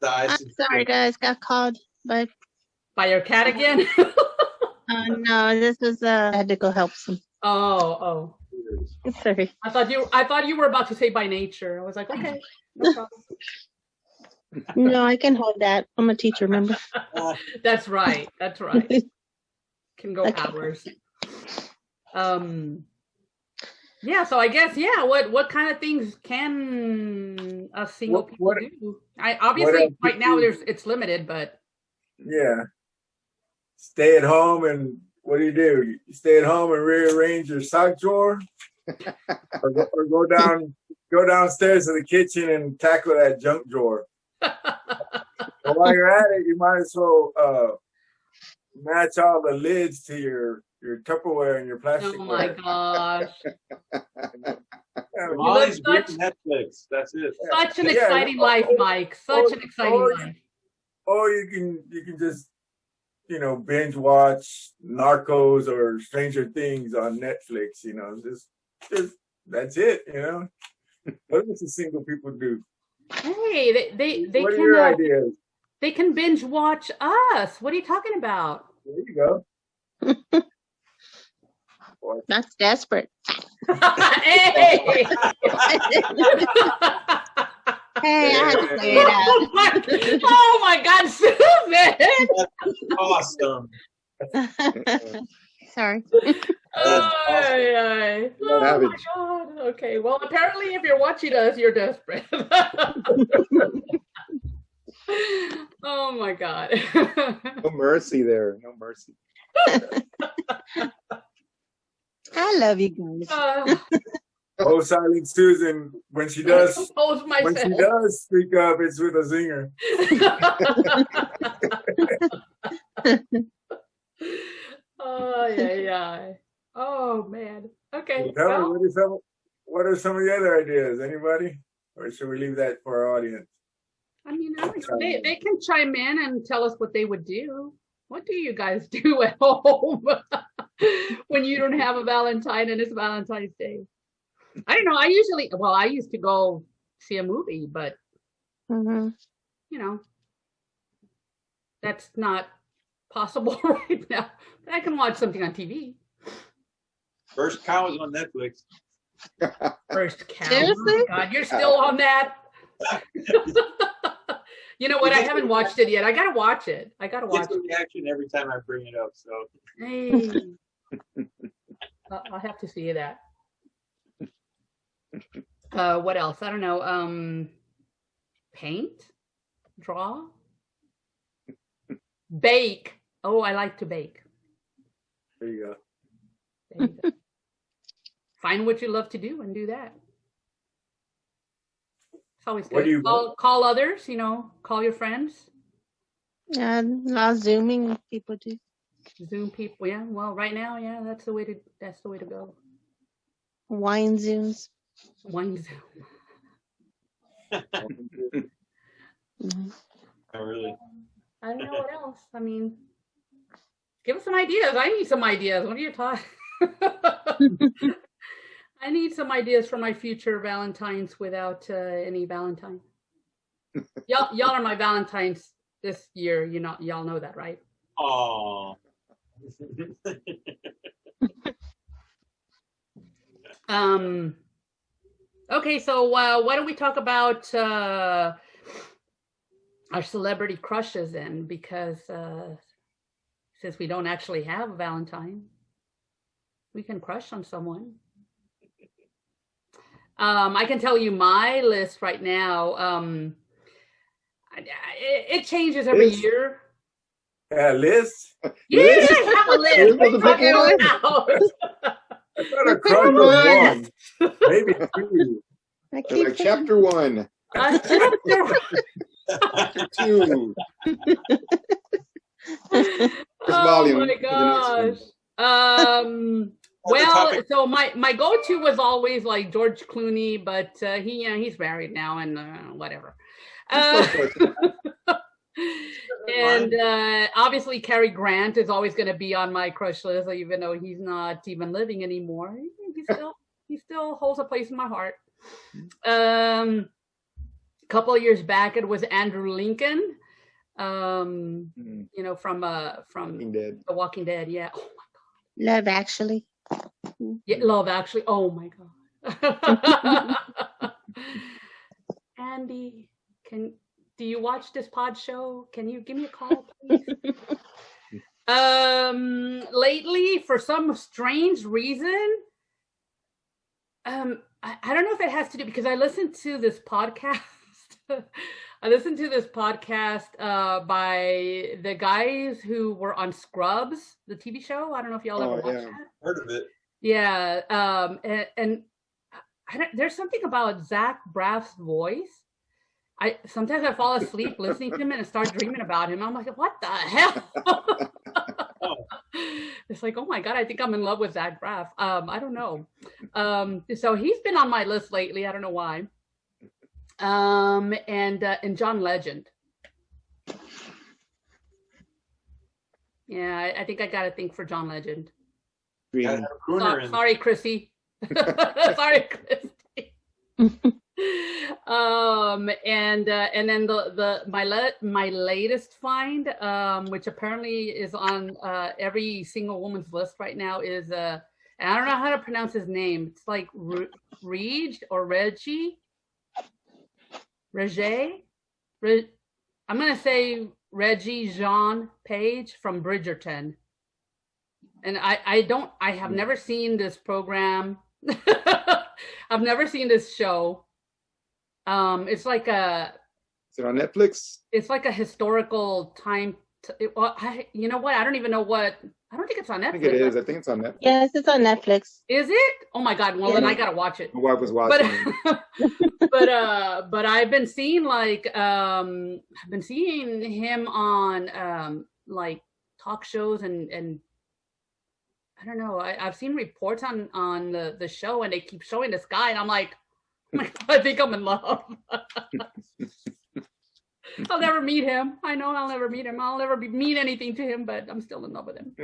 I'm sorry, guys. Got called by your cat again. No, this was I had to go help some. Oh. Sorry. I thought you were about to say by nature. I was like, okay, no problem. No, I can hold that. I'm a teacher, remember? That's right. Can go hours. Yeah. So I guess what kind of things can a single people do? Obviously right now it's limited, but yeah. Stay at home and what do? You stay at home and rearrange your sock drawer, or go downstairs to the kitchen and tackle that junk drawer. But while you're at it, you might as well match all the lids to your Tupperware and your plastic. Oh my gosh! Molly's watching Netflix. That's it. Such an exciting life, Mike. Such an exciting life. Or you can just binge watch Narcos or Stranger Things on Netflix. Just that's it. What does the single people do? Hey, they What are can. your ideas? They can binge watch us. What are you talking about? There you go. That's desperate. Hey! Hey, I had to say it out. Oh my God, Susan! Awesome. Sorry. Oh my God. Okay. Well, apparently, if you're watching us, you're desperate. Oh my God. no mercy there. No mercy. I love you guys. Oh, Silent Susan, when she does speak up, it's with a zinger. Oh yeah. Oh man. Okay. Tell me, what are some of the other ideas? Anybody? Or should we leave that for our audience? I mean, they can chime in and tell us what they would do. What do you guys do at home when you don't have a Valentine and it's Valentine's Day? I don't know. I used to go see a movie, but that's not possible right now. But I can watch something on TV. First Cow is on Netflix. First Cow. Seriously? Oh my God, you're still on that? You know what? I haven't watched it yet. I gotta watch it. It's a reaction every time I bring it up. So. Hey. I'll have to see that. What else? I don't know. Paint, draw, bake. Oh, I like to bake. There you go. Find what you love to do and do that. It's always What good. do you Call others. Call your friends. Yeah, a lot of Zooming with people do. Zoom people. Yeah. Well, right now, yeah, that's the way to go. Wine Zooms. Wine Zoom. Oh, really? I don't know what else. I mean, give us some ideas. I need some ideas. What are you talking? I need some ideas for my future Valentines without any Valentine. Y'all are my Valentines this year. Y'all know that, right? Oh. Okay, so why don't we talk about our celebrity crushes then? Because since we don't actually have a Valentine, we can crush on someone. I can tell you my list right now. It changes every year. List? Yeah, I have a list. You're What are you supposed to talking pick about? I thought a crush was one, maybe two. I keep Like chapter 1, chapter 2. Oh volume my for the next gosh. Well, topic. so my go-to was always like George Clooney, but he's married now and whatever. And obviously Cary Grant is always going to be on my crush list, even though he's not even living anymore. He still holds a place in my heart. A couple of years back, it was Andrew Lincoln. You know, from Walking Dead. The Walking Dead. Yeah. Love Actually. Yeah, Love Actually. Oh my God. Andy, do you watch this pod show? Can you give me a call, please? Lately, for some strange reason, I don't know if it has to do because I listened to this podcast. I listened to this podcast by the guys who were on Scrubs, the TV show. I don't know if y'all ever watched that. Heard of it. Yeah, and there's something about Zach Braff's voice. Sometimes I fall asleep listening to him and start dreaming about him. I'm like, what the hell? It's like, oh my God, I think I'm in love with Zach Braff. I don't know. So he's been on my list lately. I don't know why. And John Legend. Yeah, I think I got to think for John Legend. Sorry, Chrissy. Sorry, Christy. And then my latest find, which apparently is on every single woman's list right now, is and I don't know how to pronounce his name. It's like Reg or Reggie. I'm gonna say Reggie Jean Page from Bridgerton. And I have never seen this program. I've never seen this show. It's like Is it on Netflix? It's like a historical time. You know what? I don't even know what. I don't think it's on Netflix. I think it is. I think it's on Netflix. Yes, it's on Netflix. Is it? Oh my God! Well, then I gotta watch it. My wife was watching. But I've been seeing him on like talk shows and I don't know. I've seen reports on the show and they keep showing this guy and I'm like, oh my God, I think I'm in love. I'll never meet him. I know I'll never meet him. I'll never mean anything to him, but I'm still in love with him.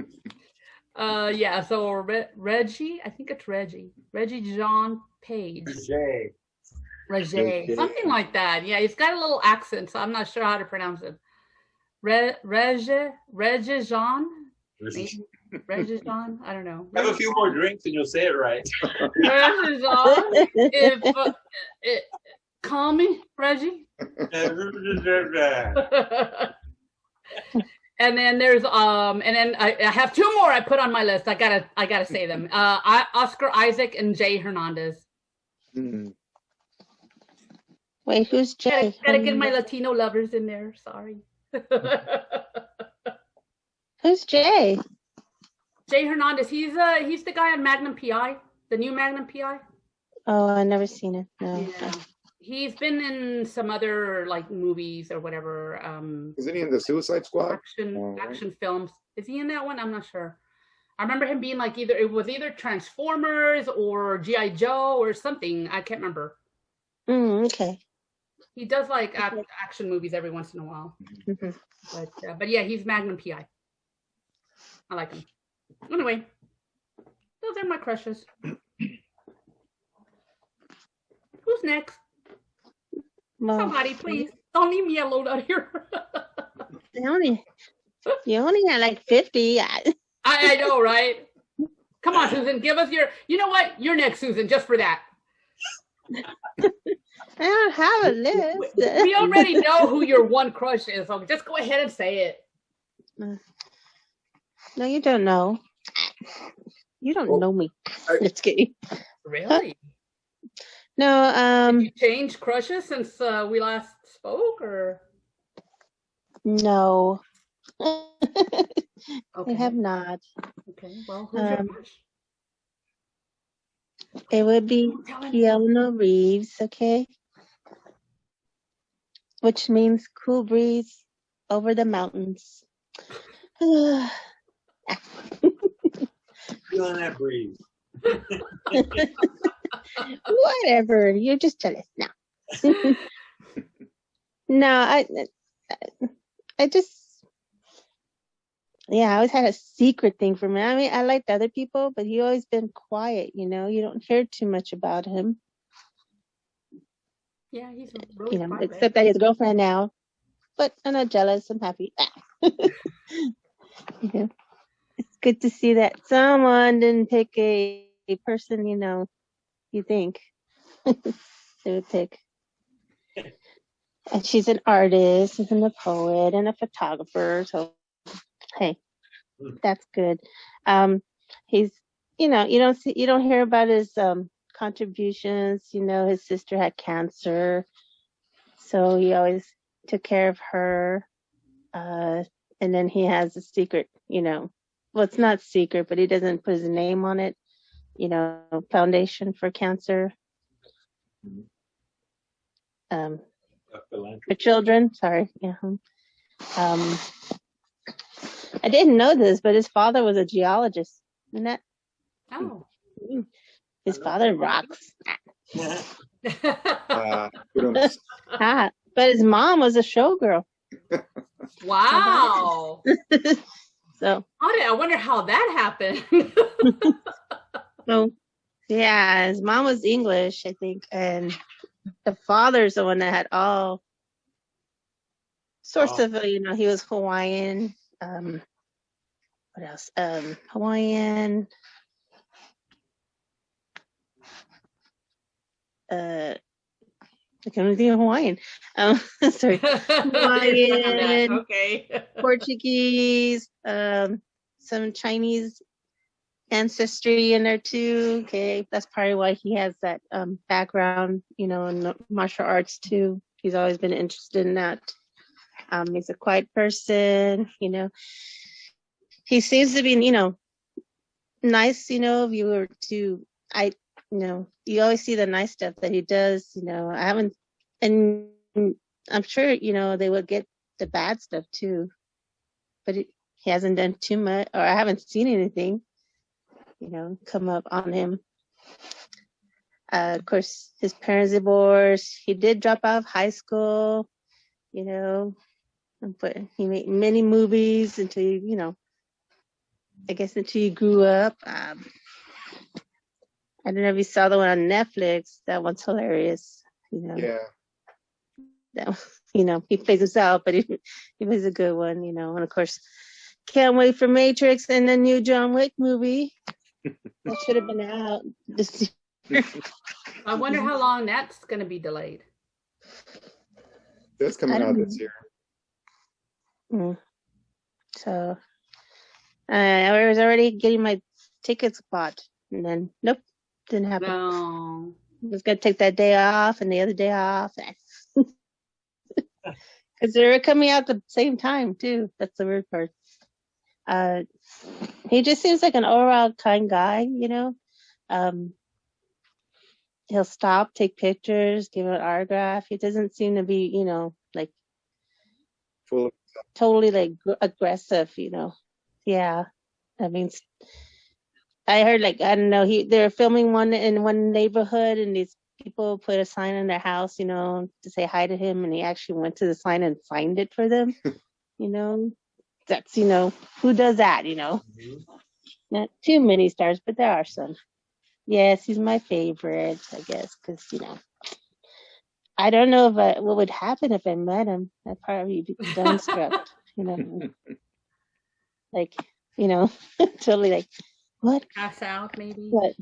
Yeah. So Reggie, I think it's Reggie Jean Page. Reggie, something like that. Yeah, he's got a little accent, so I'm not sure how to pronounce it. Reggie Jean. Reggie Jean. I don't know. Have a few more drinks and you'll say it right. Reggie Jean. Call me Reggie. And then there's and then I have two more I put on my list. I gotta say them. Oscar Isaac and Jay Hernandez. Wait, who's Jay? Gotta get my Latino lovers in there. Sorry. Who's Jay? Jay Hernandez. He's the guy on Magnum PI, the new Magnum PI. Oh, I never seen it. No. Yeah. He's been in some other like movies or whatever. Isn't he in the Suicide Squad? Action films. Is he in that one? I'm not sure. I remember him being like either Transformers or G.I. Joe or something. I can't remember. Okay. He does like action movies every once in a while. Mm-hmm. But yeah, he's Magnum PI. I like him. Anyway, those are my crushes. Who's next? Well, somebody, please. Don't leave me alone out here. you only had like 50. I I know, right? Come on, Susan, give us your. You know what? You're next, Susan, just for that. I don't have a list. We already know who your one crush is, so just go ahead and say it. No, you don't know. You don't know me. Just kidding. Really? No, Did you change crushes since we last spoke, or? no. I Okay. have not. Okay. Well, who's your crush? It would be Tell him. Keanu Reeves, okay? Which means cool breeze over the mountains. Feeling that breeze. Whatever. You're just jealous now. No, I just, I always had a secret thing for me. I mean, I liked other people, but he always been quiet, you know? You don't hear too much about him, Yeah, he's really private. except that he has a girlfriend now. But I'm not jealous. I'm happy. Yeah. It's good to see that someone didn't pick a person, you think they would pick. And she's an artist, and a poet, and a photographer. So, hey, that's good. He's, you don't hear about his contributions. His sister had cancer, so he always took care of her. And then he has a secret, well, it's not secret, but he doesn't put his name on it. Foundation for Cancer. For children. Sorry. Yeah. I didn't know this, but his father was a geologist. Isn't that? Oh. His father rocks. But his mom was a showgirl. Wow. So. I wonder how that happened. So, yeah, his mom was English, I think, and the father's the one that had all sorts of, he was Hawaiian. What else? Hawaiian. I can't think of Hawaiian. Sorry. Hawaiian. Okay. Portuguese. Some Chinese ancestry in there too. Okay, that's probably why he has that background, in the martial arts too. He's always been interested in that. He's a quiet person, He seems to be, nice, if you were to, you always see the nice stuff that he does, I haven't, and I'm sure, they would get the bad stuff too, but he hasn't done too much, or I haven't seen anything, come up on him. Of course, his parents divorced. He did drop out of high school, but he made many movies until, I guess until he grew up. I don't know if you saw the one on Netflix. That one's hilarious. Yeah. That, he plays himself, but he was a good one, and of course, can't wait for Matrix and the new John Wick movie. That should have been out this year. I wonder how long that's going to be delayed. That's coming out this year. So, I was already getting my tickets bought, and then nope, didn't happen. No. I was gonna take that day off and the other day off, because they were coming out at the same time too. That's the weird part. He just seems like an overall kind guy, He'll stop, take pictures, give an autograph. He doesn't seem to be, like Full of totally like aggressive, Yeah, I mean, I heard I don't know. They're filming one in one neighborhood, and these people put a sign in their house, to say hi to him, and he actually went to the sign and signed it for them. That's who does that? Not too many stars, but there are some. Yes, he's my favorite, I guess, because I don't know what would happen if I met him. I'd probably be dumbstruck, Like, you know, totally like, what? Pass out, maybe? What?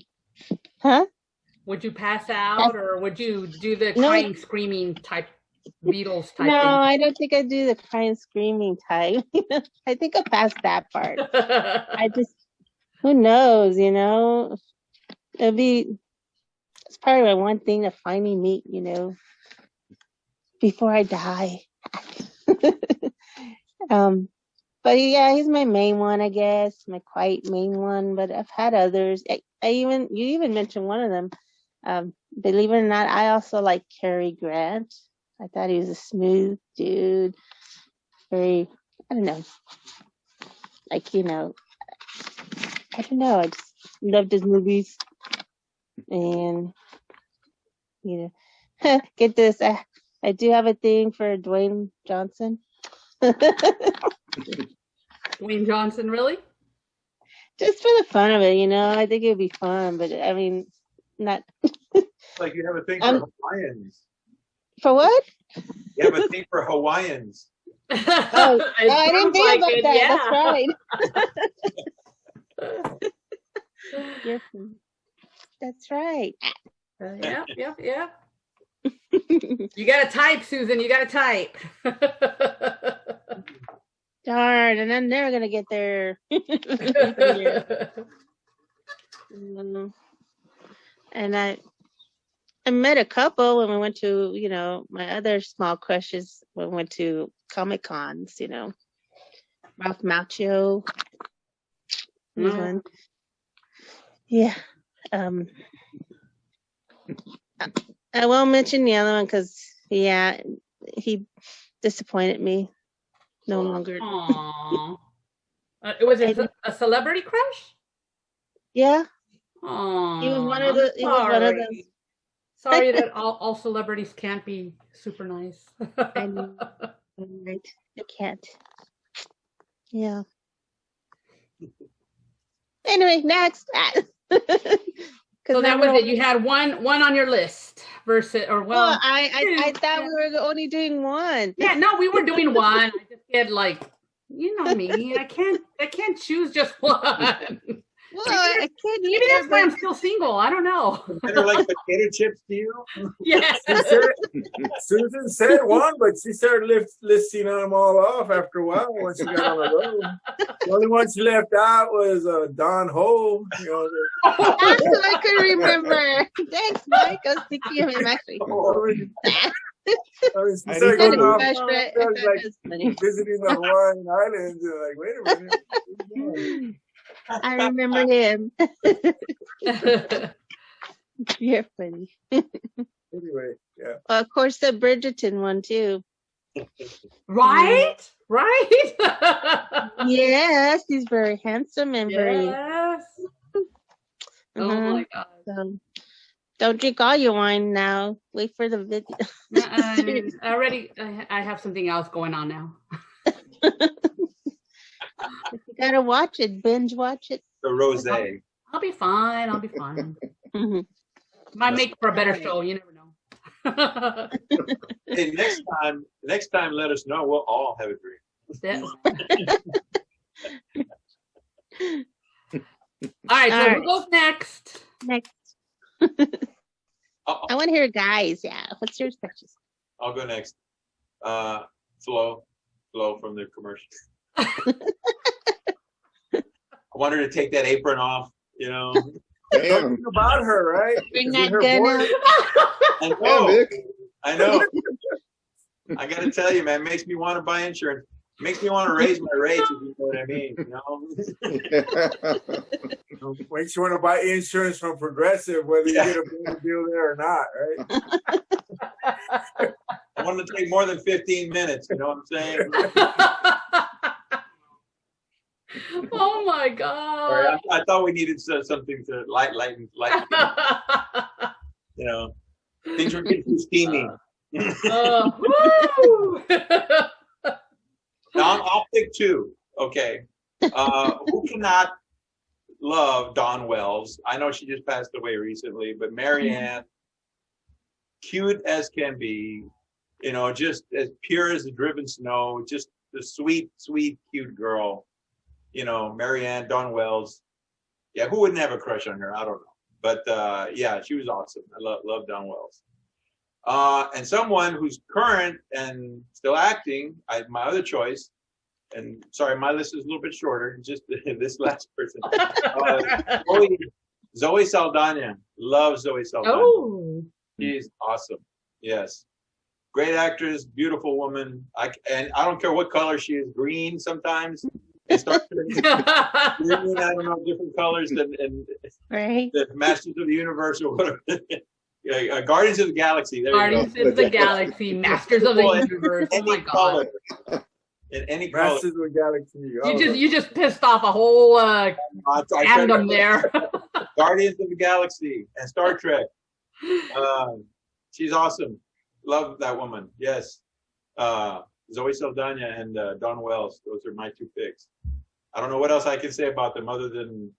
Huh? Would you pass out, or would you do the No. crying, screaming type Beatles type No, thing? I don't think I do the crying, screaming type. I think I passed that part. I just, who knows, you know? It's probably my one thing to finally meet, you know, before I die. But yeah, he's my main one, I guess, my quiet main one. But I've had others. You even mentioned one of them. Believe it or not, I also like Cary Grant. I thought he was a smooth dude. Very, I don't know, like, you know, I don't know. I just loved his movies. And, you know, get this. I do have a thing for Dwayne Johnson. Dwayne Johnson, really? Just for the fun of it, you know. I think it would be fun, but I mean, not Like you have a thing for Hawaiians. for what? You have a thing for Hawaiians. Oh, I didn't think about that. Yeah. That's right. Yes, that's right. Yeah. You gotta type, Susan. You gotta type. Darn, and I'm never gonna get there. And I met a couple when we went to, you know, my other small crushes when we went to Comic Cons, you know. Ralph Macchio. He's one. Yeah. I won't mention the other one because, yeah, he disappointed me. No longer. Aww. It was a celebrity crush? Yeah. Aww. He was one of the. He was one of those. Sorry that all celebrities can't be super nice. I know. Right. I can't. Yeah. Anyway, next. So that was it. You had one on your list versus, or well, I thought we were only doing one. Yeah, no, we were doing one. I just get like, you know me. I can't choose just one. Well, I can't. Maybe that's why I'm still single. I don't know. Better like potato chips to you? Yes. Susan said one, but she started listing them all off after a while when she got on the road. The only one she left out was Don Ho. You know, that's what I could remember. Thanks, Mike. I was thinking of him actually. She started going off, like visiting the Hawaiian Islands. And like, wait a minute. I remember him. You're funny. Anyway, yeah. Of course, the Bridgerton one too. Right? Yes, he's very handsome and very. Yes. Oh my God. So, don't drink all your wine now. Wait for the video. I have something else going on now. You gotta watch it, binge watch it. The rosé. I'll be fine. Mm-hmm. Might make for a better show. You never know. Hey, next time, let us know. We'll all have a drink. All right. So who goes next? Next. I want to hear guys. Yeah. What's your questions? I'll go next. Flo from the commercial. I want her to take that apron off, you know. Something about her, right? Bring that gun out. I know. I got to tell you, man, it makes me want to buy insurance. It makes me want to raise my rates, if you know what I mean. You know? Makes you want to buy insurance from Progressive, whether you get a better deal there or not, right? I want to take more than 15 minutes, you know what I'm saying? Oh my God! Sorry, I thought we needed something to lighten. You know, things were getting too steamy. Woo! Now, I'll pick two. Okay, who cannot love Dawn Wells? I know she just passed away recently, but Marianne, cute as can be. You know, just as pure as the driven snow. Just the sweet, cute girl. you know, Marianne, Dawn Wells. Yeah, who wouldn't have a crush on her? I don't know. But yeah, she was awesome. I love Dawn Wells. And someone who's current and still acting, my other choice, and sorry, my list is a little bit shorter, just this last person. Zoe Saldana. Love Zoe Saldana. Oh. She's awesome. Yes. Great actress, beautiful woman. And I don't care what color she is, green sometimes. It starts green, I don't know, different colors and Right. the Masters of the Universe or whatever. Guardians of the Galaxy. There Guardians you go. of the Galaxy, Masters of the Universe. Oh my Any god. color. In any color. Masters of the Galaxy. You just pissed off a whole fandom there. Guardians of the Galaxy and Star Trek. She's awesome. Love that woman. Yes. Zoe Saldana and Dawn Wells. Those are my two picks. I don't know what else I can say about them other than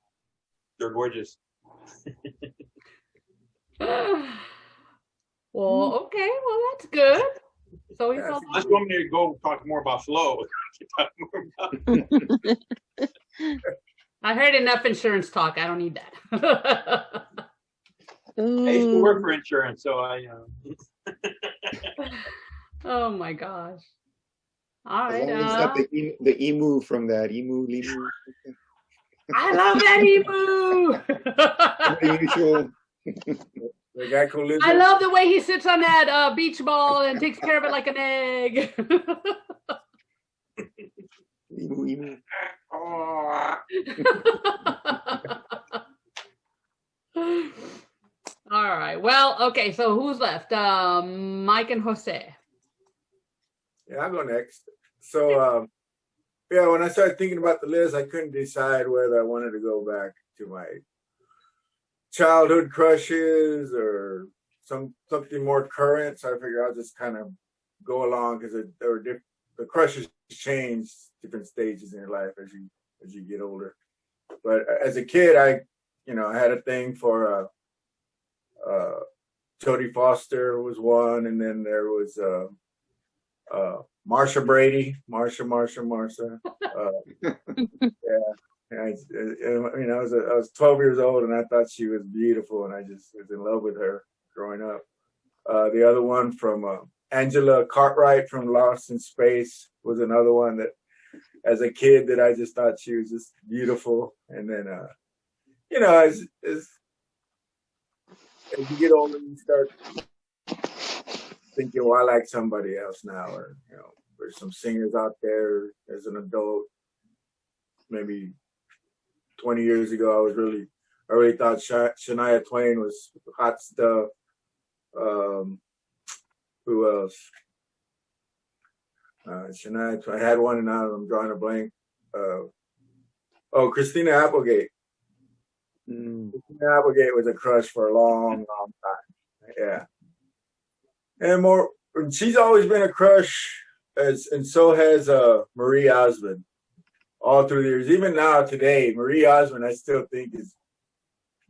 they're gorgeous. Well, okay. Well, that's good. So he's all Unless you want me to go talk more about Flo. I heard enough insurance talk. I don't need that. I used to work for insurance, so I. Oh my gosh! All As right. long as it's not the emu from that emu. I love that emu. The usual. The guy who lives I love the way he sits on that beach ball and takes care of it like an egg. Emu. All right. Well, okay. So who's left? Mike and Jose. Yeah, I'll go next. So, yeah, when I started thinking about the list, I couldn't decide whether I wanted to go back to my childhood crushes or something more current. So I figured I'll just kind of go along because the crushes change different stages in your life as you get older. But as a kid, I had a thing for Jodie Foster was one, and then there was Marsha Brady, Marsha. Yeah, I was 12 years old, and I thought she was beautiful, and I just was in love with her growing up. The other one from Angela Cartwright from Lost in Space was another one that, as a kid, that I just thought she was just beautiful. And then, as you get older, you start thinking, well, I like somebody else now, or there's some singers out there as an adult. Maybe 20 years ago, I really thought Shania Twain was hot stuff. Who else? Shania Twain. I had one, and now I'm drawing a blank. Christina Applegate. Christina Applegate was a crush for a long, long time. Yeah. And she's always been a crush, and so has Marie Osmond. All through the years, even now today, Marie Osmond, I still think is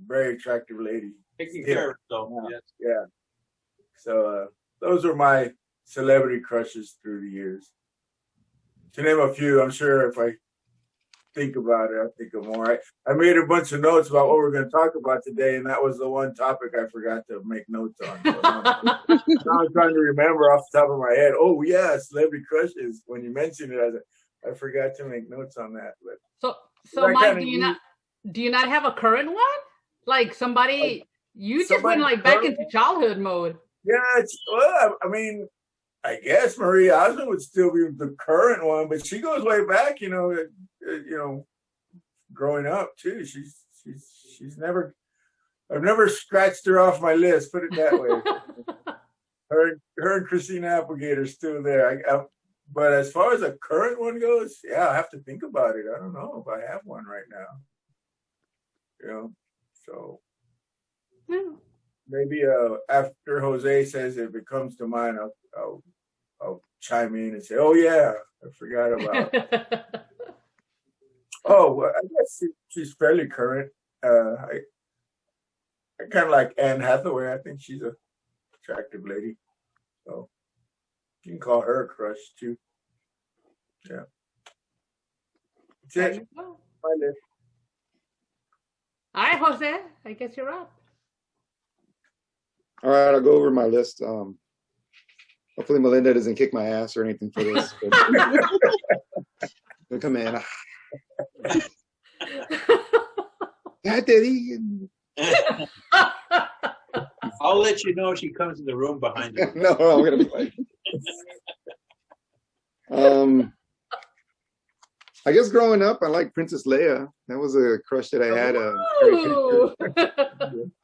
a very attractive lady. Taking care of herself. Yes. Yeah. So those are my celebrity crushes through the years. To name a few, I'm sure if I think about it, I'll think of more. I made a bunch of notes about what we're going to talk about today, and that was the one topic I forgot to make notes on. So now I'm trying to remember off the top of my head. Oh yeah, celebrity crushes. When you mentioned it, I forgot to make notes on that. But so Mike, do you not have a current one? Like somebody you just went like back into childhood mode. Yeah, well, I mean, I guess Marie Osmond would still be the current one, but she goes way back. Growing up too. She's never. I've never scratched her off my list. Put it that way. her and Christina Applegate are still there. But as far as a current one goes, yeah, I have to think about it. I don't know if I have one right now. So maybe after Jose says if it comes to mind, I'll chime in and say, oh yeah, I forgot about it. Well, I guess she's fairly current. I kind of like Anne Hathaway. I think she's an attractive lady. So you can call her a crush too. Yeah. That's There it. you go. My list. All right, Jose. I guess you're up. All right, I'll go over my list. Hopefully Melinda doesn't kick my ass or anything for this. But come in. Ya te dije. I'll let you know if she comes in the room behind you. No, I'm gonna be like. I guess growing up, I liked Princess Leia. That was a crush that I had. Ooh.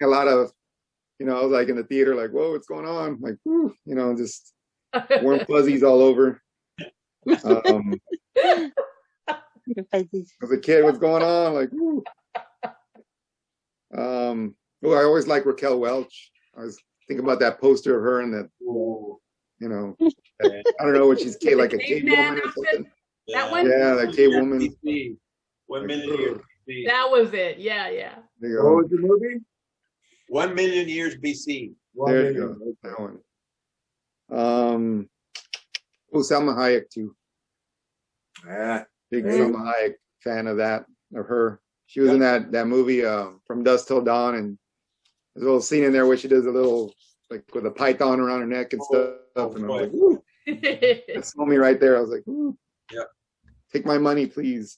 A lot of, I was like in the theater, like, whoa, what's going on? Like, whew, just warm fuzzies all over. As a kid, what's going on? Like, whew. I always liked Raquel Welch. I was thinking about that poster of her and that, I don't know what she's like a cave woman or something. That one? Yeah, that cave woman. BC. 1 million years BC. That was it. Yeah, yeah. There you What go. was the movie? 1 million years BC. There you go. That one. Salma Hayek too. Yeah. Big Salma Hayek fan of her. She was in that movie From Dusk Till Dawn, and there's a little scene in there where she does a little like with a python around her neck and stuff. And I was like, woo. That sold me right there. I was like, woo. Yeah. Take my money, please.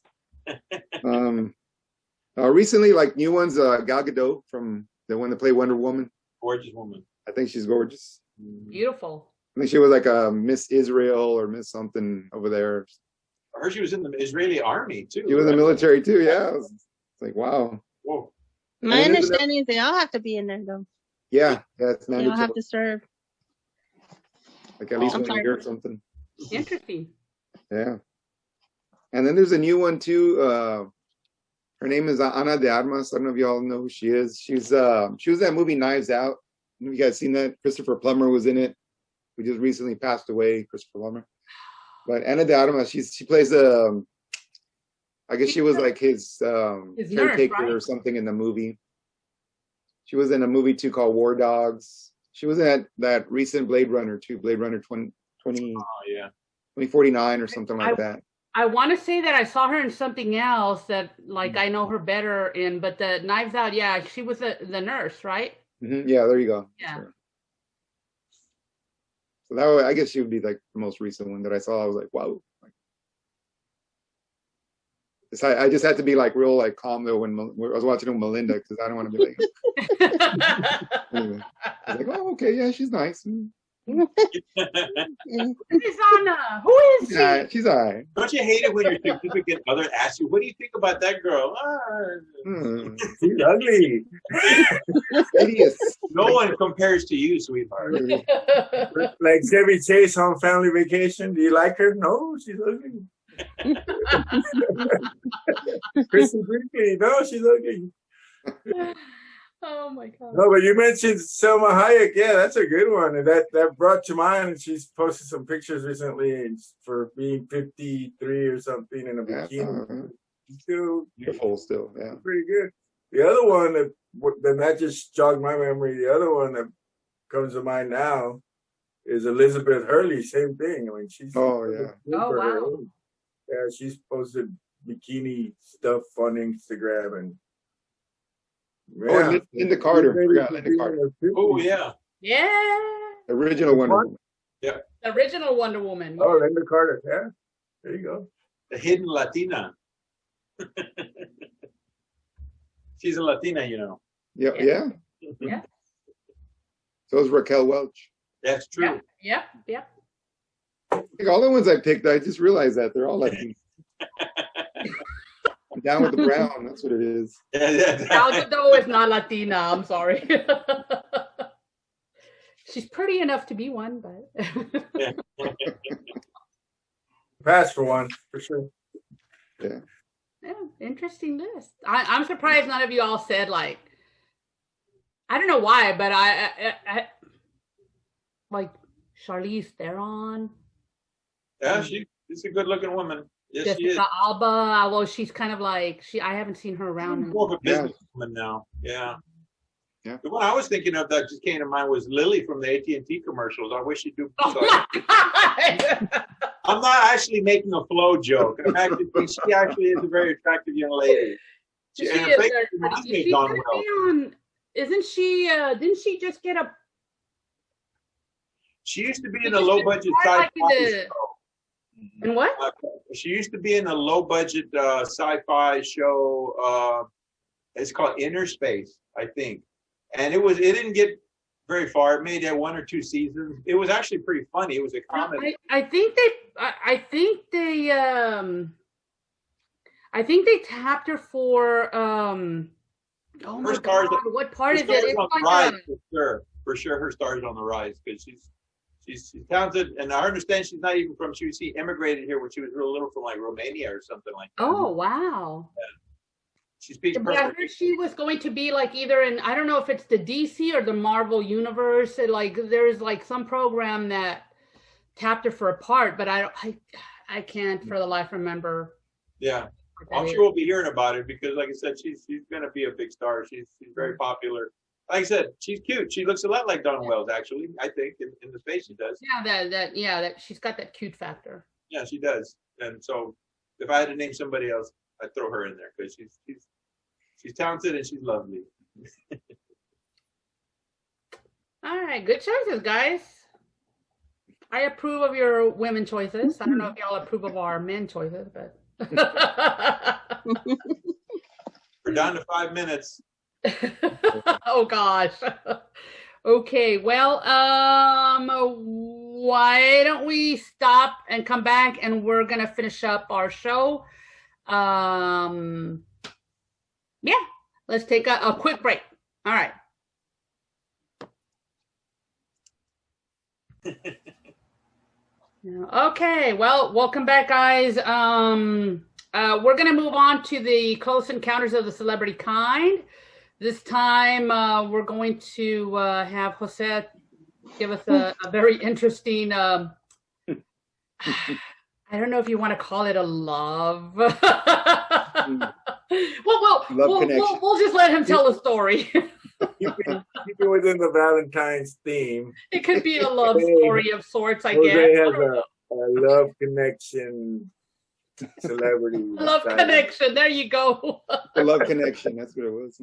Recently, like new ones, Gal Gadot from the one that played Wonder Woman. Gorgeous woman. I think she's gorgeous. Beautiful. I think she was like a Miss Israel or Miss something over there. I heard she was in the Israeli army too. She was in the military too. Yeah, it's like wow. Whoa. My understanding is they all have to be in there though. Yeah, it's They all mandatory. have to serve. Like at least I'm 1 sorry. year or something. Interesting. Yeah. And then there's a new one too. Her name is Ana de Armas. I don't know if y'all know who she is. She was in that movie Knives Out. Have you guys seen that? Christopher Plummer was in it. We just recently passed away, Christopher Plummer. But Ana de Armas, she plays I guess she was like his caretaker right? or something in the movie. She was in a movie too called War Dogs. She was in that recent Blade Runner too, Blade Runner 2049 or something like that. I want to say that I saw her in something else that like I know her better in, but the Knives Out, yeah, she was the nurse, right? Mm-hmm. Yeah, there you go. Yeah. Sure. So that would, I guess she would be like the most recent one that I saw. I was like, wow. I just had to be like real like calm though when I was watching with Melinda because I don't want to be like. Anyway, I was like, oh, okay, yeah, she's nice. Who is Anna? Who is she? Yeah, she's all right. Don't you hate it when your significant other asks you, what do you think about that girl? She's ugly. Hideous. No one compares to you, sweetheart. Like Chevy Chase on Family Vacation. Do you like her? No, she's ugly. Kristen Brinkley. No, she's ugly. Oh my god. No, but you mentioned Selma Hayek. Yeah, that's a good one. And that brought to mind. She's posted some pictures recently for being 53 or something in a bikini. Still beautiful, still, yeah. Pretty good. The other one that just jogged my memory. The other one that comes to mind now is Elizabeth Hurley. Same thing. I mean, she's Oh wow. Yeah, she's posted bikini stuff on Instagram and. Yeah. Oh, Linda Carter. Forgot Linda Carter. Oh yeah. Yeah. Original Wonder Woman. Yeah. The original Wonder Woman. Oh, Linda Carter. Yeah. There you go. The hidden Latina. She's a Latina, you know. Yeah. Yeah. Yeah. So is Raquel Welch. That's true. Yeah. Yeah. I think all the ones I picked, I just realized that they're all like down with the brown. That's what it is. Gal Gadot is not Latina. I'm sorry. She's pretty enough to be one, but Pass for one, for sure. Yeah. Yeah, interesting list. I'm surprised none of you all said like. I don't know why, but I like Charlize Theron. Yeah, she's a good-looking woman. Yes, she is. Jessica Alba, although she's kind of like I haven't seen her around. More of a businesswoman now. Yeah. Yeah. The one I was thinking of that just came to mind was Lily from the AT&T commercials. I wish she'd do. Oh my God. I'm not actually making a flow joke. She actually is a very attractive young lady. She And is. her face reminds me of She's Dawn gonna Wells. be on. Isn't she? Didn't she just get a? She used to be She in a just low did budget part sci-fi like show. And what? She used to be in a low budget sci-fi show. It's called Inner Space, I think. And it didn't get very far. It made 1 or 2 seasons. It was actually pretty funny. It was a comedy. I think they tapped her for oh my God, what part is it? It's on the like rise, for sure. Her star's on the rise because she's talented, and I understand she's not even from. She immigrated here when she was real little from like Romania or something like that. oh wow. Yeah. She speaks But I perfect. heard she was going to be like either in, I don't know if it's the DC or the Marvel universe. Like there's like some program that tapped her for a part, but I can't for the life remember. Yeah, I'm sure we'll be hearing about it because, like I said, she's going to be a big star. She's very popular. Like I said, she's cute. She looks a lot like Dawn Wells, actually. I think in the face she does. Yeah, that she's got that cute factor. Yeah, she does. And so, if I had to name somebody else, I'd throw her in there because she's talented and she's lovely. All right, good choices, guys. I approve of your women choices. I don't know if y'all approve of our men choices, but we're down to 5 minutes. Oh gosh. Okay, well, why don't we stop and come back and we're gonna finish up our show. Yeah, let's take a quick break. All right. Okay, well, welcome back, guys. We're gonna move on to the Close Encounters of the Celebrity Kind. This time, we're going to have Jose give us a very interesting, I don't know if you want to call it a love. We'll just let him tell a story. Keeping within the Valentine's theme. It could be a love story of sorts, I guess. Jose has a love connection celebrity. Love connection. There you go. The love connection. That's what it was.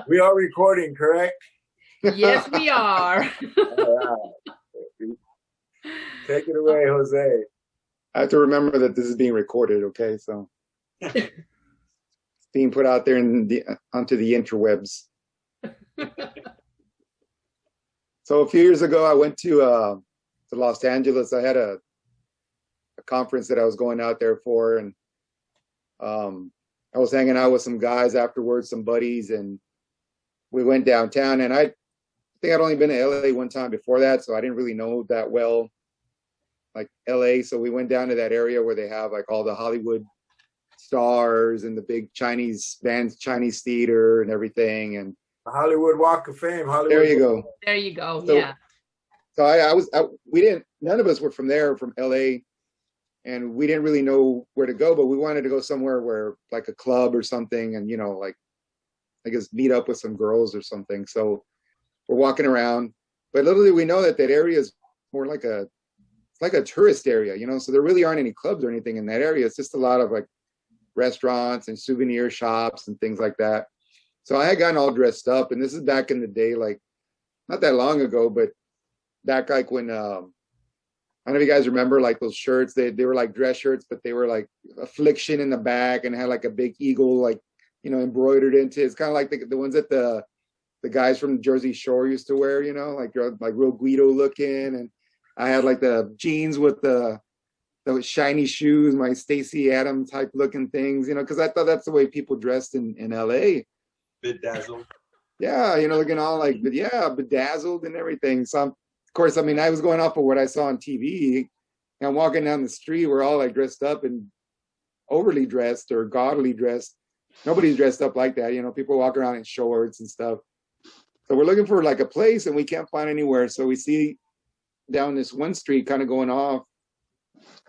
We are recording, correct? Yes, we are. All right. Take it away, Jose. I have to remember that this is being recorded, okay? So it's being put out there onto the interwebs. So a few years ago, I went to Los Angeles. I had a conference that I was going out there for, and I was hanging out with some guys afterwards, some buddies, and we went downtown. And I think I'd only been to LA one time before that, so I didn't really know that well, like LA. So we went down to that area where they have like all the Hollywood stars and the big Chinese bands, Chinese theater and everything. And Hollywood Walk of Fame. Hollywood. There you go. There you go. So, yeah. So none of us were from there, from LA, and we didn't really know where to go, but we wanted to go somewhere where like a club or something, and like I guess meet up with some girls or something. So we're walking around, but literally we know that area is more like it's like a tourist area, so there really aren't any clubs or anything in that area. It's just a lot of like restaurants and souvenir shops and things like that. So I had gotten all dressed up, and this is back in the day, like not that long ago, but back like when I don't know if you guys remember like those shirts. They were like dress shirts, but they were like affliction in the back and had like a big eagle like embroidered into it. It's kind of like the ones that the guys from Jersey Shore used to wear, like real Guido looking. And I had like the jeans with those shiny shoes, my Stacey Adams type looking things, because I thought that's the way people dressed in LA. Bedazzled. Yeah, looking all like, bedazzled and everything. So of course, I was going off of what I saw on TV. And I'm walking down the street, we're all like dressed up and overly dressed or gaudily dressed. Nobody's dressed up like that. People walk around in shorts and stuff. So we're looking for like a place and we can't find anywhere. So we see down this one street kind of going off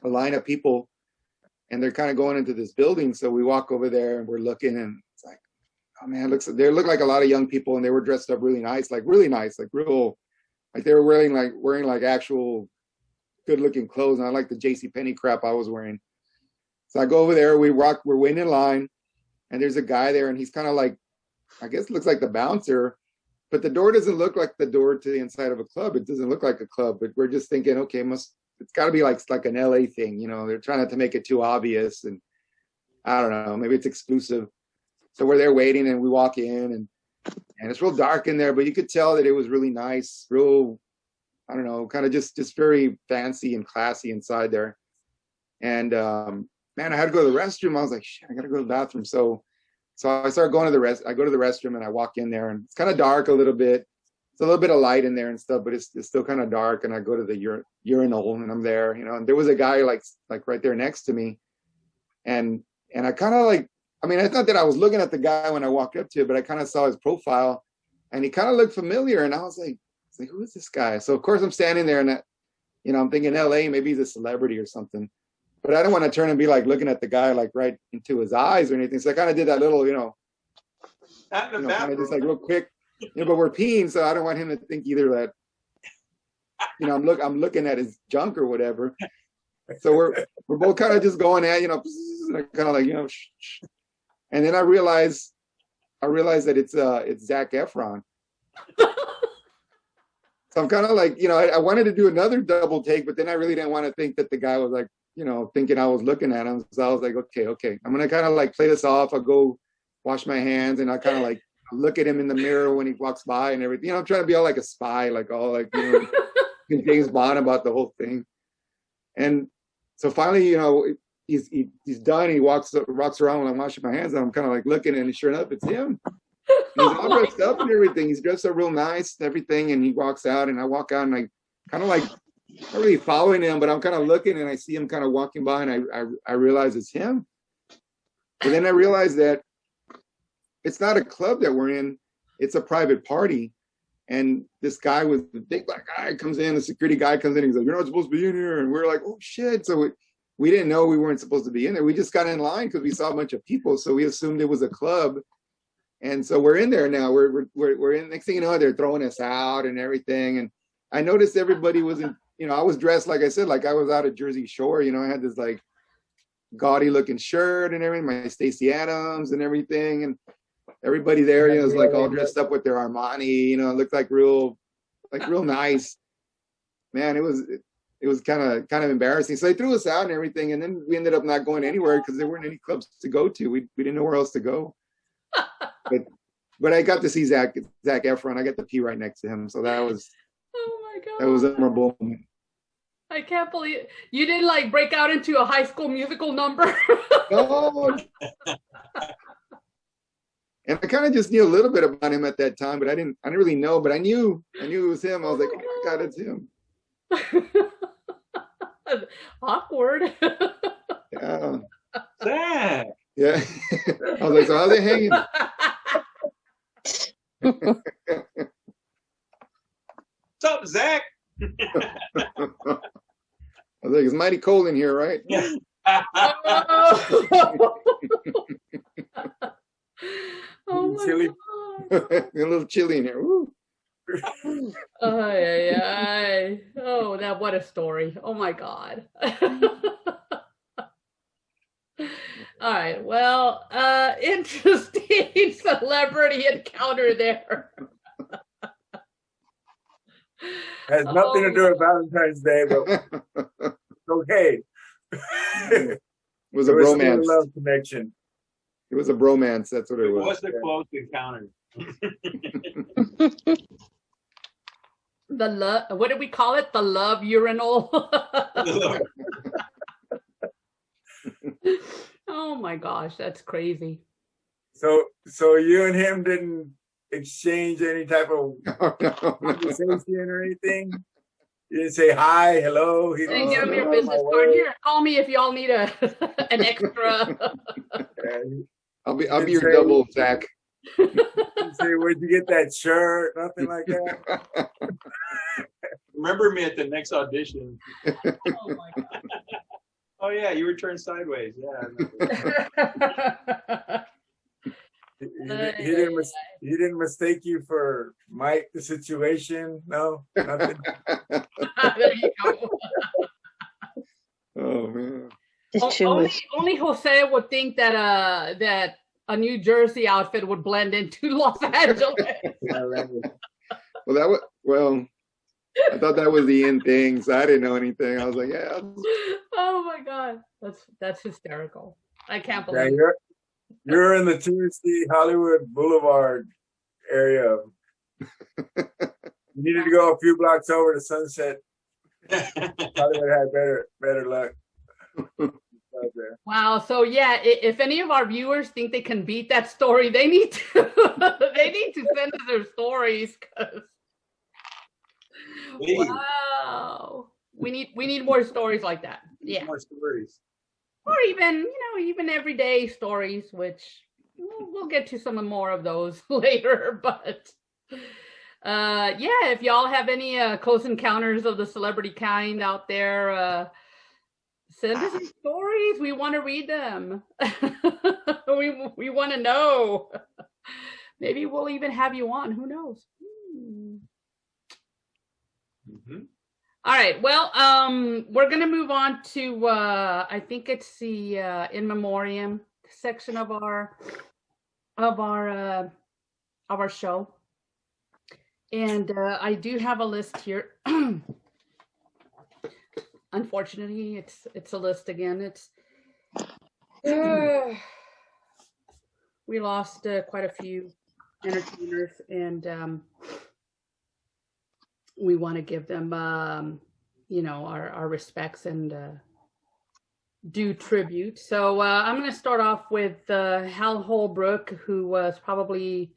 a line of people, and they're kind of going into this building. So we walk over there and we're looking, and it's like, oh man, they look like a lot of young people, and they were dressed up really nice, like real, like they were wearing like actual good looking clothes, and I like the JCPenney crap I was wearing. So I go over there, we're waiting in line, and there's a guy there, and he's kind of like, I guess looks like the bouncer, but the door doesn't look like the door to the inside of a club. It doesn't look like a club, but we're just thinking, okay, it's got to be like an LA thing, you know? They're trying not to make it too obvious, and I don't know, maybe it's exclusive. So we're there waiting, and we walk in, and it's real dark in there, but you could tell that it was really nice, real, I don't know, kind of just very fancy and classy inside there. And man, I had to go to the restroom. I was like, shit, I gotta go to the bathroom. So I started going to I go to the restroom, and I walk in there, and it's kind of dark a little bit. It's a little bit of light in there and stuff, but it's still kind of dark. And I go to the urinal, and I'm there, you know, and there was a guy like right there next to me. And I kind of like, I mean, it's not that I was looking at the guy when I walked up to it, but I kind of saw his profile, and he kind of looked familiar. And I was like, who is this guy? So of course I'm standing there, and you know, I'm thinking LA, maybe he's a celebrity or something. But I don't want to turn and be like looking at the guy like right into his eyes or anything. So I kind of did that little, you know, kind of just like real quick. You know, but we're peeing, so I don't want him to think either that, you know, I'm looking at his junk or whatever. So we're both kind of just going at, you know, kind of like, you know, and then I realized that it's Zac Efron. So I'm kind of like, you know, I wanted to do another double take, but then I really didn't want to think that the guy was like, you know, thinking I was looking at him. So I was like, okay. I'm going to kind of like play this off. I'll go wash my hands, and I kind of like look at him in the mirror when he walks by and everything. You know, I'm trying to be all like a spy, like all like, you know, James Bond about the whole thing. And so finally, you know, he's done. He walks around when I'm washing my hands, and I'm kind of like looking, and sure enough, it's him. And he's all dressed up and everything. He's dressed up real nice and everything. And he walks out, and I walk out, and I kind of like, not really following him, but I'm kind of looking, and I see him kind of walking by, and I realize it's him. But then I realize that it's not a club that we're in, it's a private party. And this guy with the big black guy comes in, the security guy comes in, and he's like, you're not supposed to be in here. And we're like, oh shit. So we didn't know we weren't supposed to be in there. We just got in line because we saw a bunch of people. So we assumed it was a club. And so we're in there now. We're in, next thing you know, they're throwing us out and everything. And I noticed everybody wasn't, you know, I was dressed, like I said, like I was out of Jersey Shore. You know, I had this like gaudy looking shirt and everything, my Stacey Adams and everything. And everybody there, you know, was like all dressed up with their Armani, you know, it looked like real nice. Man, it was kind of embarrassing. So they threw us out and everything. And then we ended up not going anywhere because there weren't any clubs to go to. We didn't know where else to go. But I got to see Zac Efron. I got to pee right next to him. So that was, oh my God, that was a memorable moment. I can't believe you didn't like break out into a High School Musical number. No. And I kind of just knew a little bit about him at that time, but I didn't really know, but I knew it was him. I was like, oh my God, it's him. Awkward. Yeah. Zac. Yeah. I was like, so how's it hanging? What's up, Zac? I was like, it's mighty cold in here, right? Yeah. Oh my Chilly. God. A little chilly in here. Woo. Ay. Oh, what a story. Oh my God. All right. Well, interesting celebrity encounter there. Has nothing to do with Valentine's Day, but it's okay. It was a There was still bromance. a love connection. It was a bromance. That's what it It was. was the close encounter. The love, what did we call it? The love urinal. Oh my gosh, that's crazy. So you and him didn't exchange any type of conversation or anything? You didn't say hi, hello? He Hey, give me your say, business "Oh, card my here. Call me if y'all need an extra. word." I'll be your double, Zac. You say, where'd you get that shirt? Nothing like that. Remember me at the next audition. Oh my God. Oh yeah, you were turned sideways. Yeah. I remember. He didn't mistake you for Mike, the situation? No, nothing. There you go. The Jewish. Only Jose would think that that a New Jersey outfit would blend into Los Angeles. Well, I thought that was the end thing, so I didn't know anything. I was like, yeah. Oh my God, that's hysterical. I can't Yeah, believe. you're in the touristy Hollywood Boulevard area. You needed to go a few blocks over to Sunset. Hollywood had better luck. Out there. Wow. So yeah, if any of our viewers think they can beat that story, they need to send us their stories. Wow. We need more stories like that. Yeah. More stories. Or even everyday stories, which we'll get to some more of those later. But yeah, if y'all have any close encounters of the celebrity kind out there, send us some stories. We want to read them. we want to know. Maybe we'll even have you on. Who knows? Mm-hmm. All right. Well, we're gonna move on to I think it's the in memoriam section of our show, and I do have a list here. Unfortunately, it's a list again. It's we lost quite a few entertainers, and we want to give them, our respects and due tribute. So I'm going to start off with Hal Holbrook, who was probably,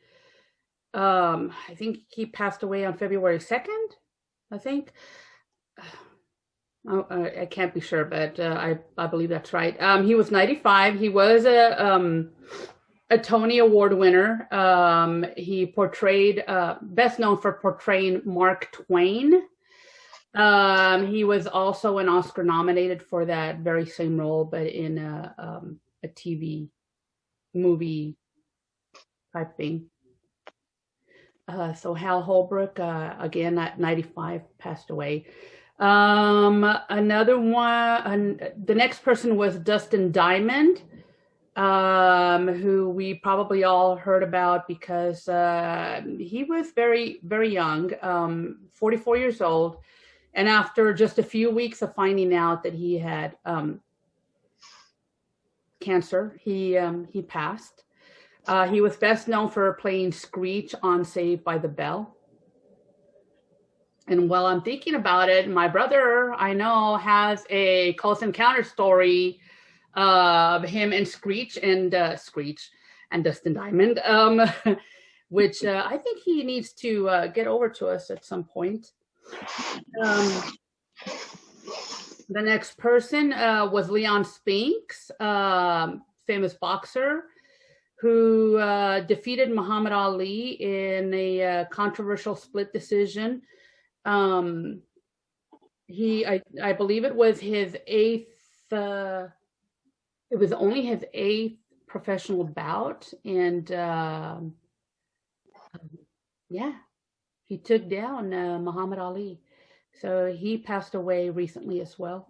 I think he passed away on February 2nd, I think. I can't be sure, but I believe that's right. He was 95. He was a Tony Award winner. He portrayed, best known for portraying Mark Twain. He was also an Oscar nominated for that very same role, but in a TV movie type thing. So Hal Holbrook, again at 95, passed away. Another one, the next person was Dustin Diamond, who we probably all heard about because he was very, very young, 44 years old. And after just a few weeks of finding out that he had cancer, he passed. He was best known for playing Screech on Saved by the Bell. And while I'm thinking about it, my brother, I know, has a close encounter story of him and Screech and Dustin Diamond, which I think he needs to get over to us at some point. The next person was Leon Spinks, famous boxer, who defeated Muhammad Ali in a controversial split decision. I believe it was his eighth. It was only his eighth professional bout, and he took down Muhammad Ali. So he passed away recently as well.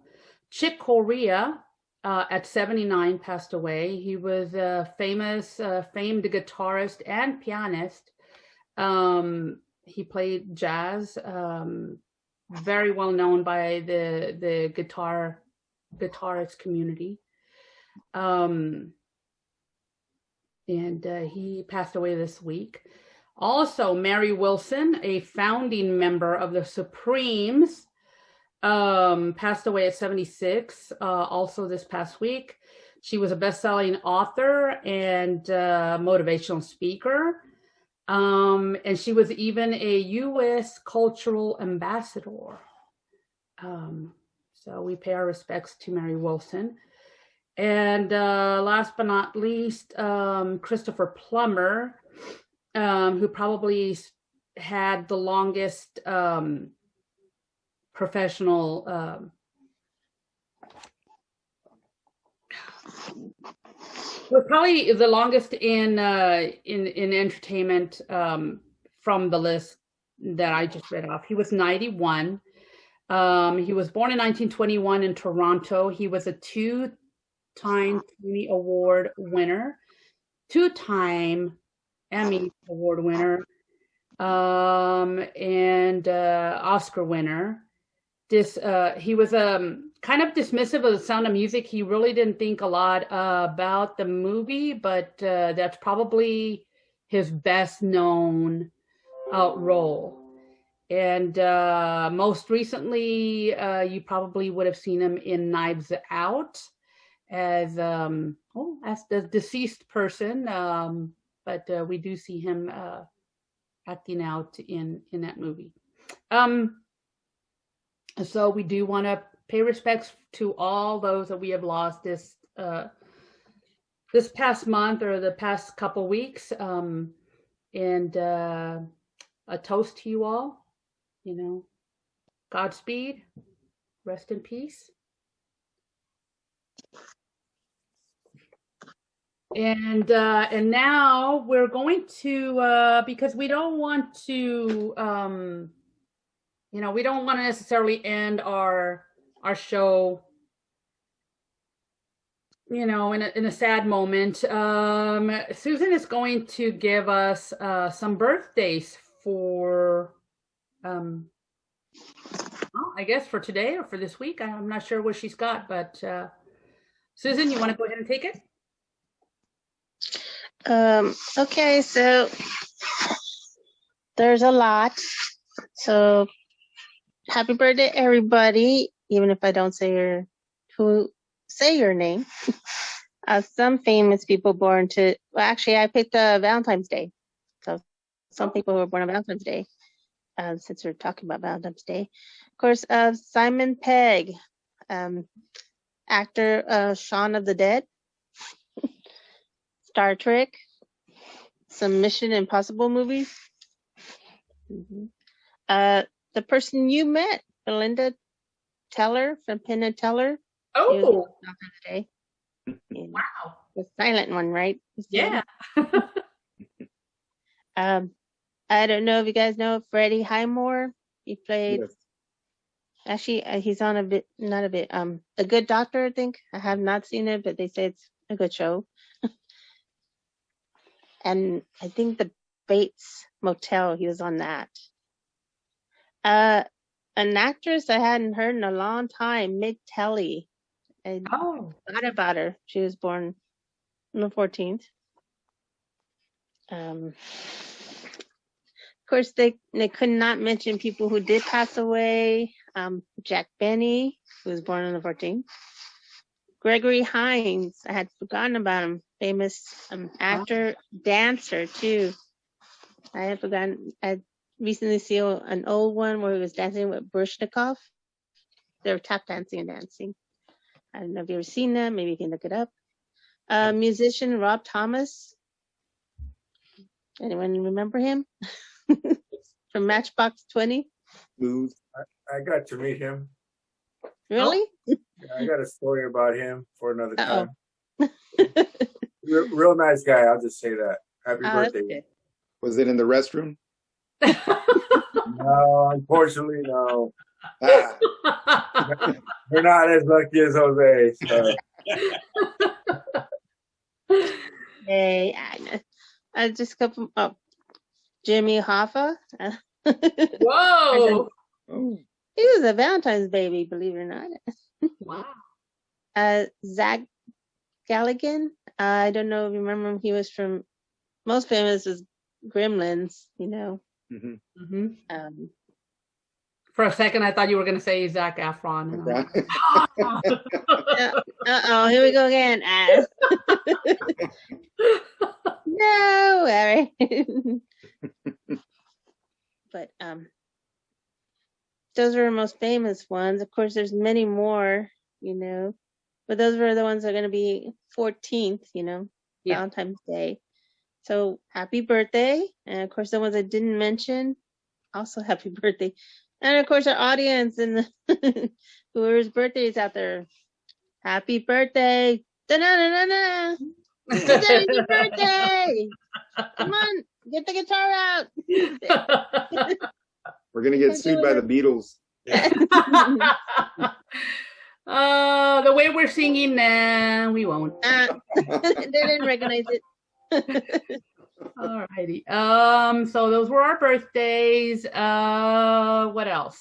Chick Corea, at 79, passed away. He was a famed guitarist and pianist. He played jazz, very well known by the guitarist community. And he passed away this week. Also, Mary Wilson, a founding member of the Supremes, passed away at 76, also this past week. She was a best-selling author and motivational speaker. And she was even a U.S. cultural ambassador. So we pay our respects to Mary Wilson. And last but not least, Christopher Plummer, who probably had the longest professional was probably the longest in entertainment from the list that I just read off. He was 91. He was born in 1921 in Toronto. He was a 5-time Tony Award winner, 2-time Emmy Award winner, and Oscar winner. He was kind of dismissive of The Sound of Music. He really didn't think a lot about the movie, but that's probably his best known role. And most recently, you probably would have seen him in Knives Out as the deceased person, but we do see him acting out in that movie. So we do want to pay respects to all those that we have lost this past month or the past couple weeks, and a toast to you all. Godspeed, rest in peace. And now we're going to because we don't want to we don't want to necessarily end our show in a sad moment. Susan is going to give us some birthdays for I guess for today or for this week. I'm not sure what she's got, but Susan, you want to go ahead and take it? Okay, so there's a lot. So happy birthday, everybody, even if I don't say your name. Some famous people born to, well, actually, I picked Valentine's Day. So some people who were born on Valentine's Day, since we're talking about Valentine's Day. Of course, Simon Pegg, actor Shaun of the Dead, Star Trek, some Mission Impossible movies. The person you met, Belinda Teller from Penn and Teller. Oh, Day. Wow. The silent one, right? Yeah. I don't know if you guys know Freddie Highmore. He played. Yes. Actually, he's on A Good Doctor, I think. I have not seen it, but they say it's a good show. And I think the Bates Motel, he was on that. An actress I hadn't heard in a long time, Meg Telly. I forgot about her. She was born on the 14th. Of course, they could not mention people who did pass away. Jack Benny, who was born on the 14th. Gregory Hines, I had forgotten about him. Famous actor, dancer too. I had forgotten. I recently saw an old one where he was dancing with Baryshnikov. They were tap dancing and dancing. I don't know if you've ever seen them. Maybe you can look it up. Musician Rob Thomas. Anyone remember him? From Matchbox 20? Blues. I got to meet him. Really? Yeah, I got a story about him for another time. Real nice guy. I'll just say that. Happy birthday. Was it in the restroom? No, unfortunately, no. We're not as lucky as Jose. So. Hey, I just couple. Oh, Jimmy Hoffa. Whoa! He was a Valentine's baby, believe it or not. Wow. Zach Galligan. I don't know if you remember him. He was from, most famous was Gremlins, Mm-hmm. Mm-hmm. For a second, I thought you were going to say Zac Efron. Here we go again. No, all right. But those were the most famous ones. Of course, there's many more, but those were the ones that are going to be 14th, Valentine's Day. So happy birthday. And of course, the ones I didn't mention, also happy birthday. And of course, our audience and whoever's birthday is out there, happy birthday. Da-na-na-na-na. Happy birthday. Come on, get the guitar out. We're going to get sued by the Beatles. The way we're singing, nah, we won't. They didn't recognize it. All righty. So those were our birthdays. What else?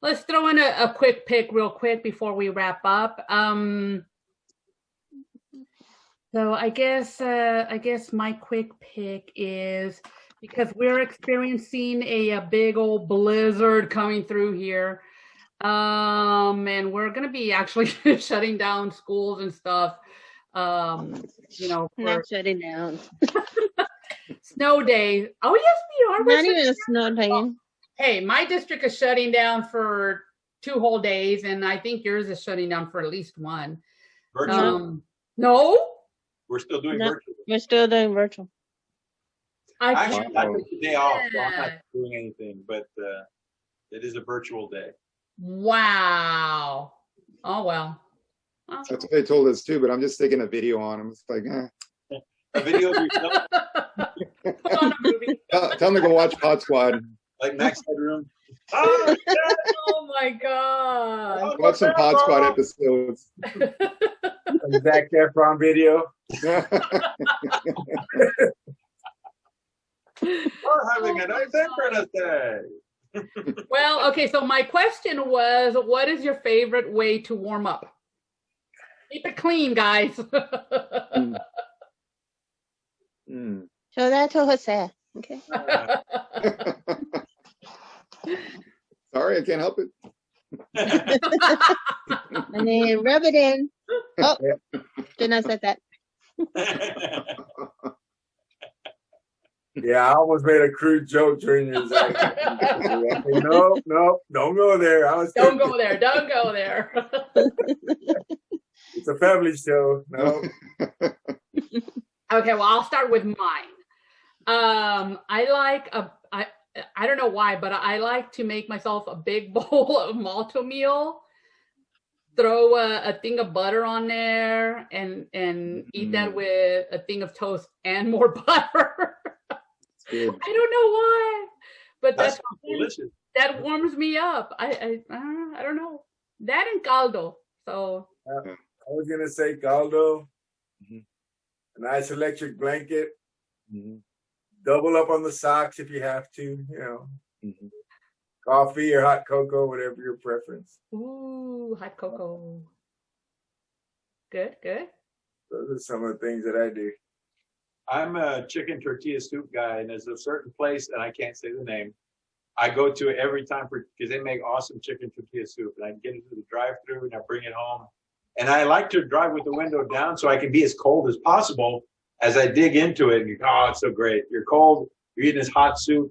Let's throw in a quick pick real quick before we wrap up. So I guess my quick pick is, because we're experiencing a big old blizzard coming through here. And we're gonna be actually shutting down schools and stuff. Not shutting down. Snow day. Oh yes, we are. Not even a snow day. Hey, my district is shutting down for 2 whole days, and I think yours is shutting down for at least 1. Virtual. No, We're still doing No. virtual. We're still doing virtual. Actually, I can't. took the day off, so I'm not doing anything, but it is a virtual day. Wow. Oh well. That's what they told us too, but I'm just sticking a video on them. It's like, A video of yourself, Put on a movie. tell them to go watch Pod Squad. like Max Headroom. Oh, Oh my god. Watch some Pod Squad episodes. Zac Efron video. we're having a nice Independence Day. Well, okay, so my question was, what is your favorite way to warm up? Keep it clean, guys. Mm. Show that to Jose. Okay. Sorry, I can't help it. And then rub it in. Oh, did not say that. Yeah, I almost made a crude joke during your Zac. No, don't go there. I was Don't go there. Don't go there. It's a family show. No. Okay, well, I'll start with mine. I like I don't know why, but I like to make myself a big bowl of malto meal, throw a thing of butter on there, and eat that with a thing of toast and more butter. Good. I don't know why, but That's delicious. that warms me up. I don't know. That and caldo. So I was gonna say caldo, Mhm. a nice electric blanket, Mhm. double up on the socks if you have to, Mhm. coffee or hot cocoa, whatever your preference. ooh, hot cocoa. Good, good. Those are some of the things that I do. I'm a chicken tortilla soup guy, and there's a certain place, and I can't say the name, I go to it every time because they make awesome chicken tortilla soup, and I get it to the drive-through and I bring it home. And I like to drive with the window down so I can be as cold as possible as I dig into it. And you go, oh, it's so great. You're cold. You're eating this hot soup.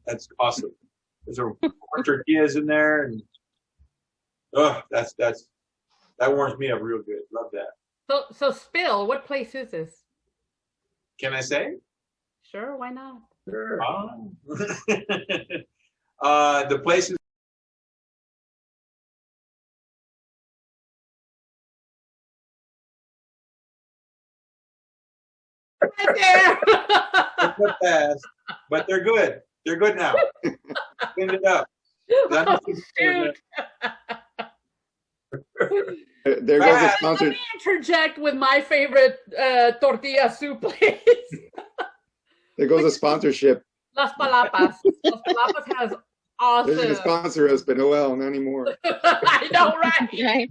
That's awesome. There's corn tortillas in there, and that warms me up real good. Love that. So Spill, what place is this? Can I say? Sure, why not? Sure. Oh. The place is Right there. so fast, but they're good. They're good now. Cleaned it up. Oh, shoot. There goes a Let sponsor. me interject with my favorite tortilla soup place. There goes a sponsorship. Las Palapas. Las Palapas has They're going to awesome. sponsor us, but oh well, not anymore. I know, right? Right.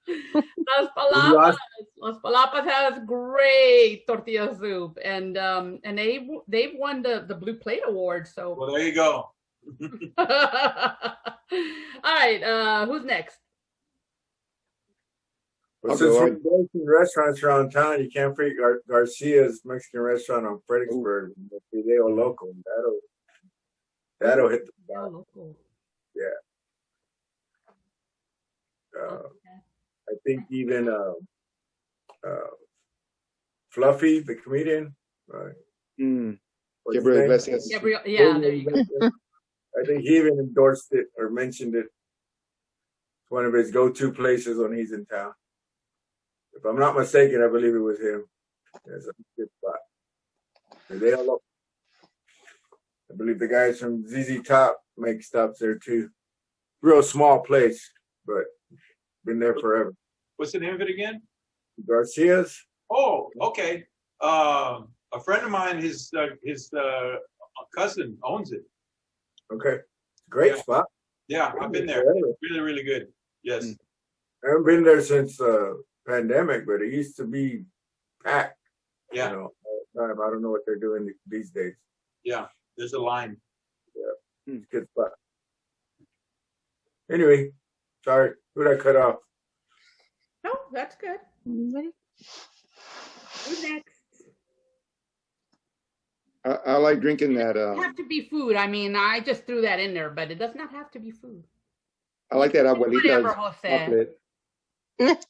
Las Palapas. Las Palapas has great tortilla soup, and they've won the Blue Plate Award. So, well, there you go. all right, who's next? Well, I'll since go we're on. going to restaurants around town, you can't forget Garcia's Mexican restaurant on Fredericksburg. Video local. That'll hit the Oh, spot. local. I think even Fluffy, the comedian. Mm. What's his Gabriel name? Iglesias. Gabriel, yeah, there you go. I think he even endorsed it or mentioned it. It's one of his go-to places when he's in town. If I'm not mistaken, I believe it was him. It's a good spot. And they all look. I believe the guys from ZZ Top make stops there too. real small place, but been there forever. What's the name of it again? Garcia's. Oh, okay. A friend of mine, his cousin owns it. Okay. Great spot. Yeah, I've been there. Really, really good. Yes. I haven't been there since pandemic, but it used to be packed. Yeah. You know, all the time. I don't know what they're doing these days. Yeah. There's a line. Yeah. It's a good spot. Anyway, sorry. Who'd I cut off? No, that's good. Anybody? Who's next? I like drinking that. It doesn't have to be food. I mean, I just threw that in there, but it does not have to be food. I like that Whatever, abuelita's Jose. chocolate.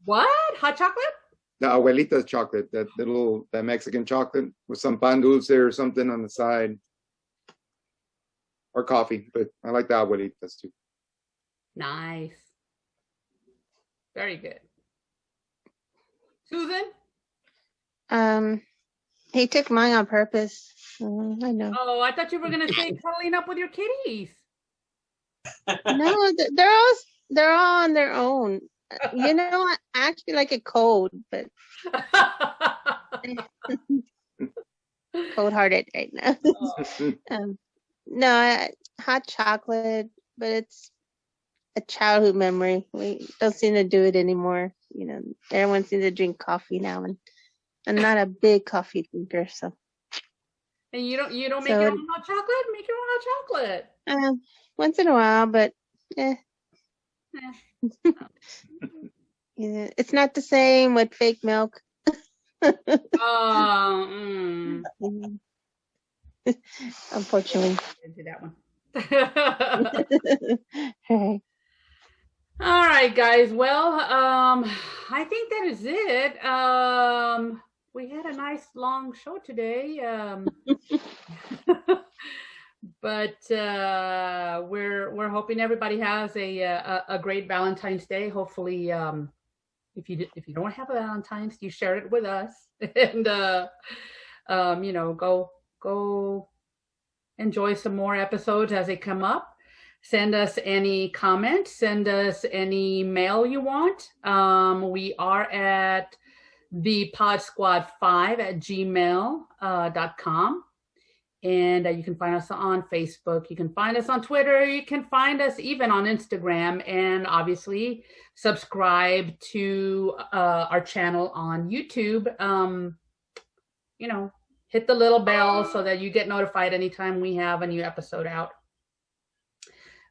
What? Hot chocolate? The abuelita's chocolate, that Mexican chocolate with some pan dulce or something on the side, or coffee. But I like the abuelitas too. Nice. Very good. Susan? He took mine on purpose. I know. Oh, I thought you were gonna say cuddling up with your kitties. No, they're all on their own. You know, I actually like it cold, but cold-hearted right now. No, hot chocolate, but it's a childhood memory. We don't seem to do it anymore. You know, everyone seems to drink coffee now, and I'm not a big coffee drinker, so. And you don't make So your own hot chocolate? Make your own hot chocolate. Once in a while, but yeah, it's not the same with fake milk. Unfortunately. Into that one. Right. All right, guys. Well, I think that is it. We had a nice long show today. But we're hoping everybody has a great Valentine's Day. Hopefully, if you don't have a Valentine's, you share it with us, and you know, go enjoy some more episodes as they come up. Send us any comments. Send us any mail you want. We are at thepodsquad5@gmail.com. And you can find us on Facebook. You can find us on Twitter. You can find us even on Instagram. And obviously, subscribe to our channel on YouTube. You know, hit the little bell so that you get notified anytime we have a new episode out.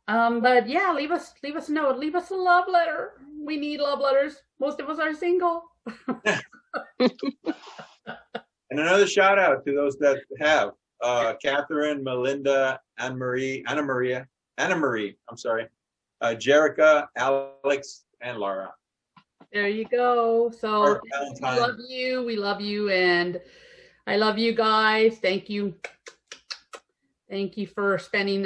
But yeah, leave us a note. Leave us a love letter. We need love letters. Most of us are single. And another shout out to those that have. Catherine, Melinda, Anna Marie, I'm sorry, Jerica, Alex, and Laura. There you go. So we love you, and I love you guys. Thank you for spending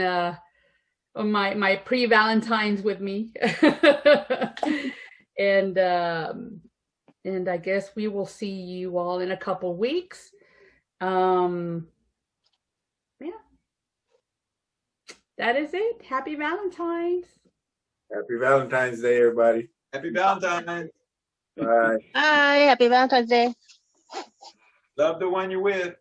my pre-Valentine's with me. And I guess we will see you all in a couple weeks. Yeah, that is it. Happy Valentine's. Happy Valentine's Day, everybody. Happy Valentine's. Bye. Hi, happy Valentine's Day. Love the one you're with.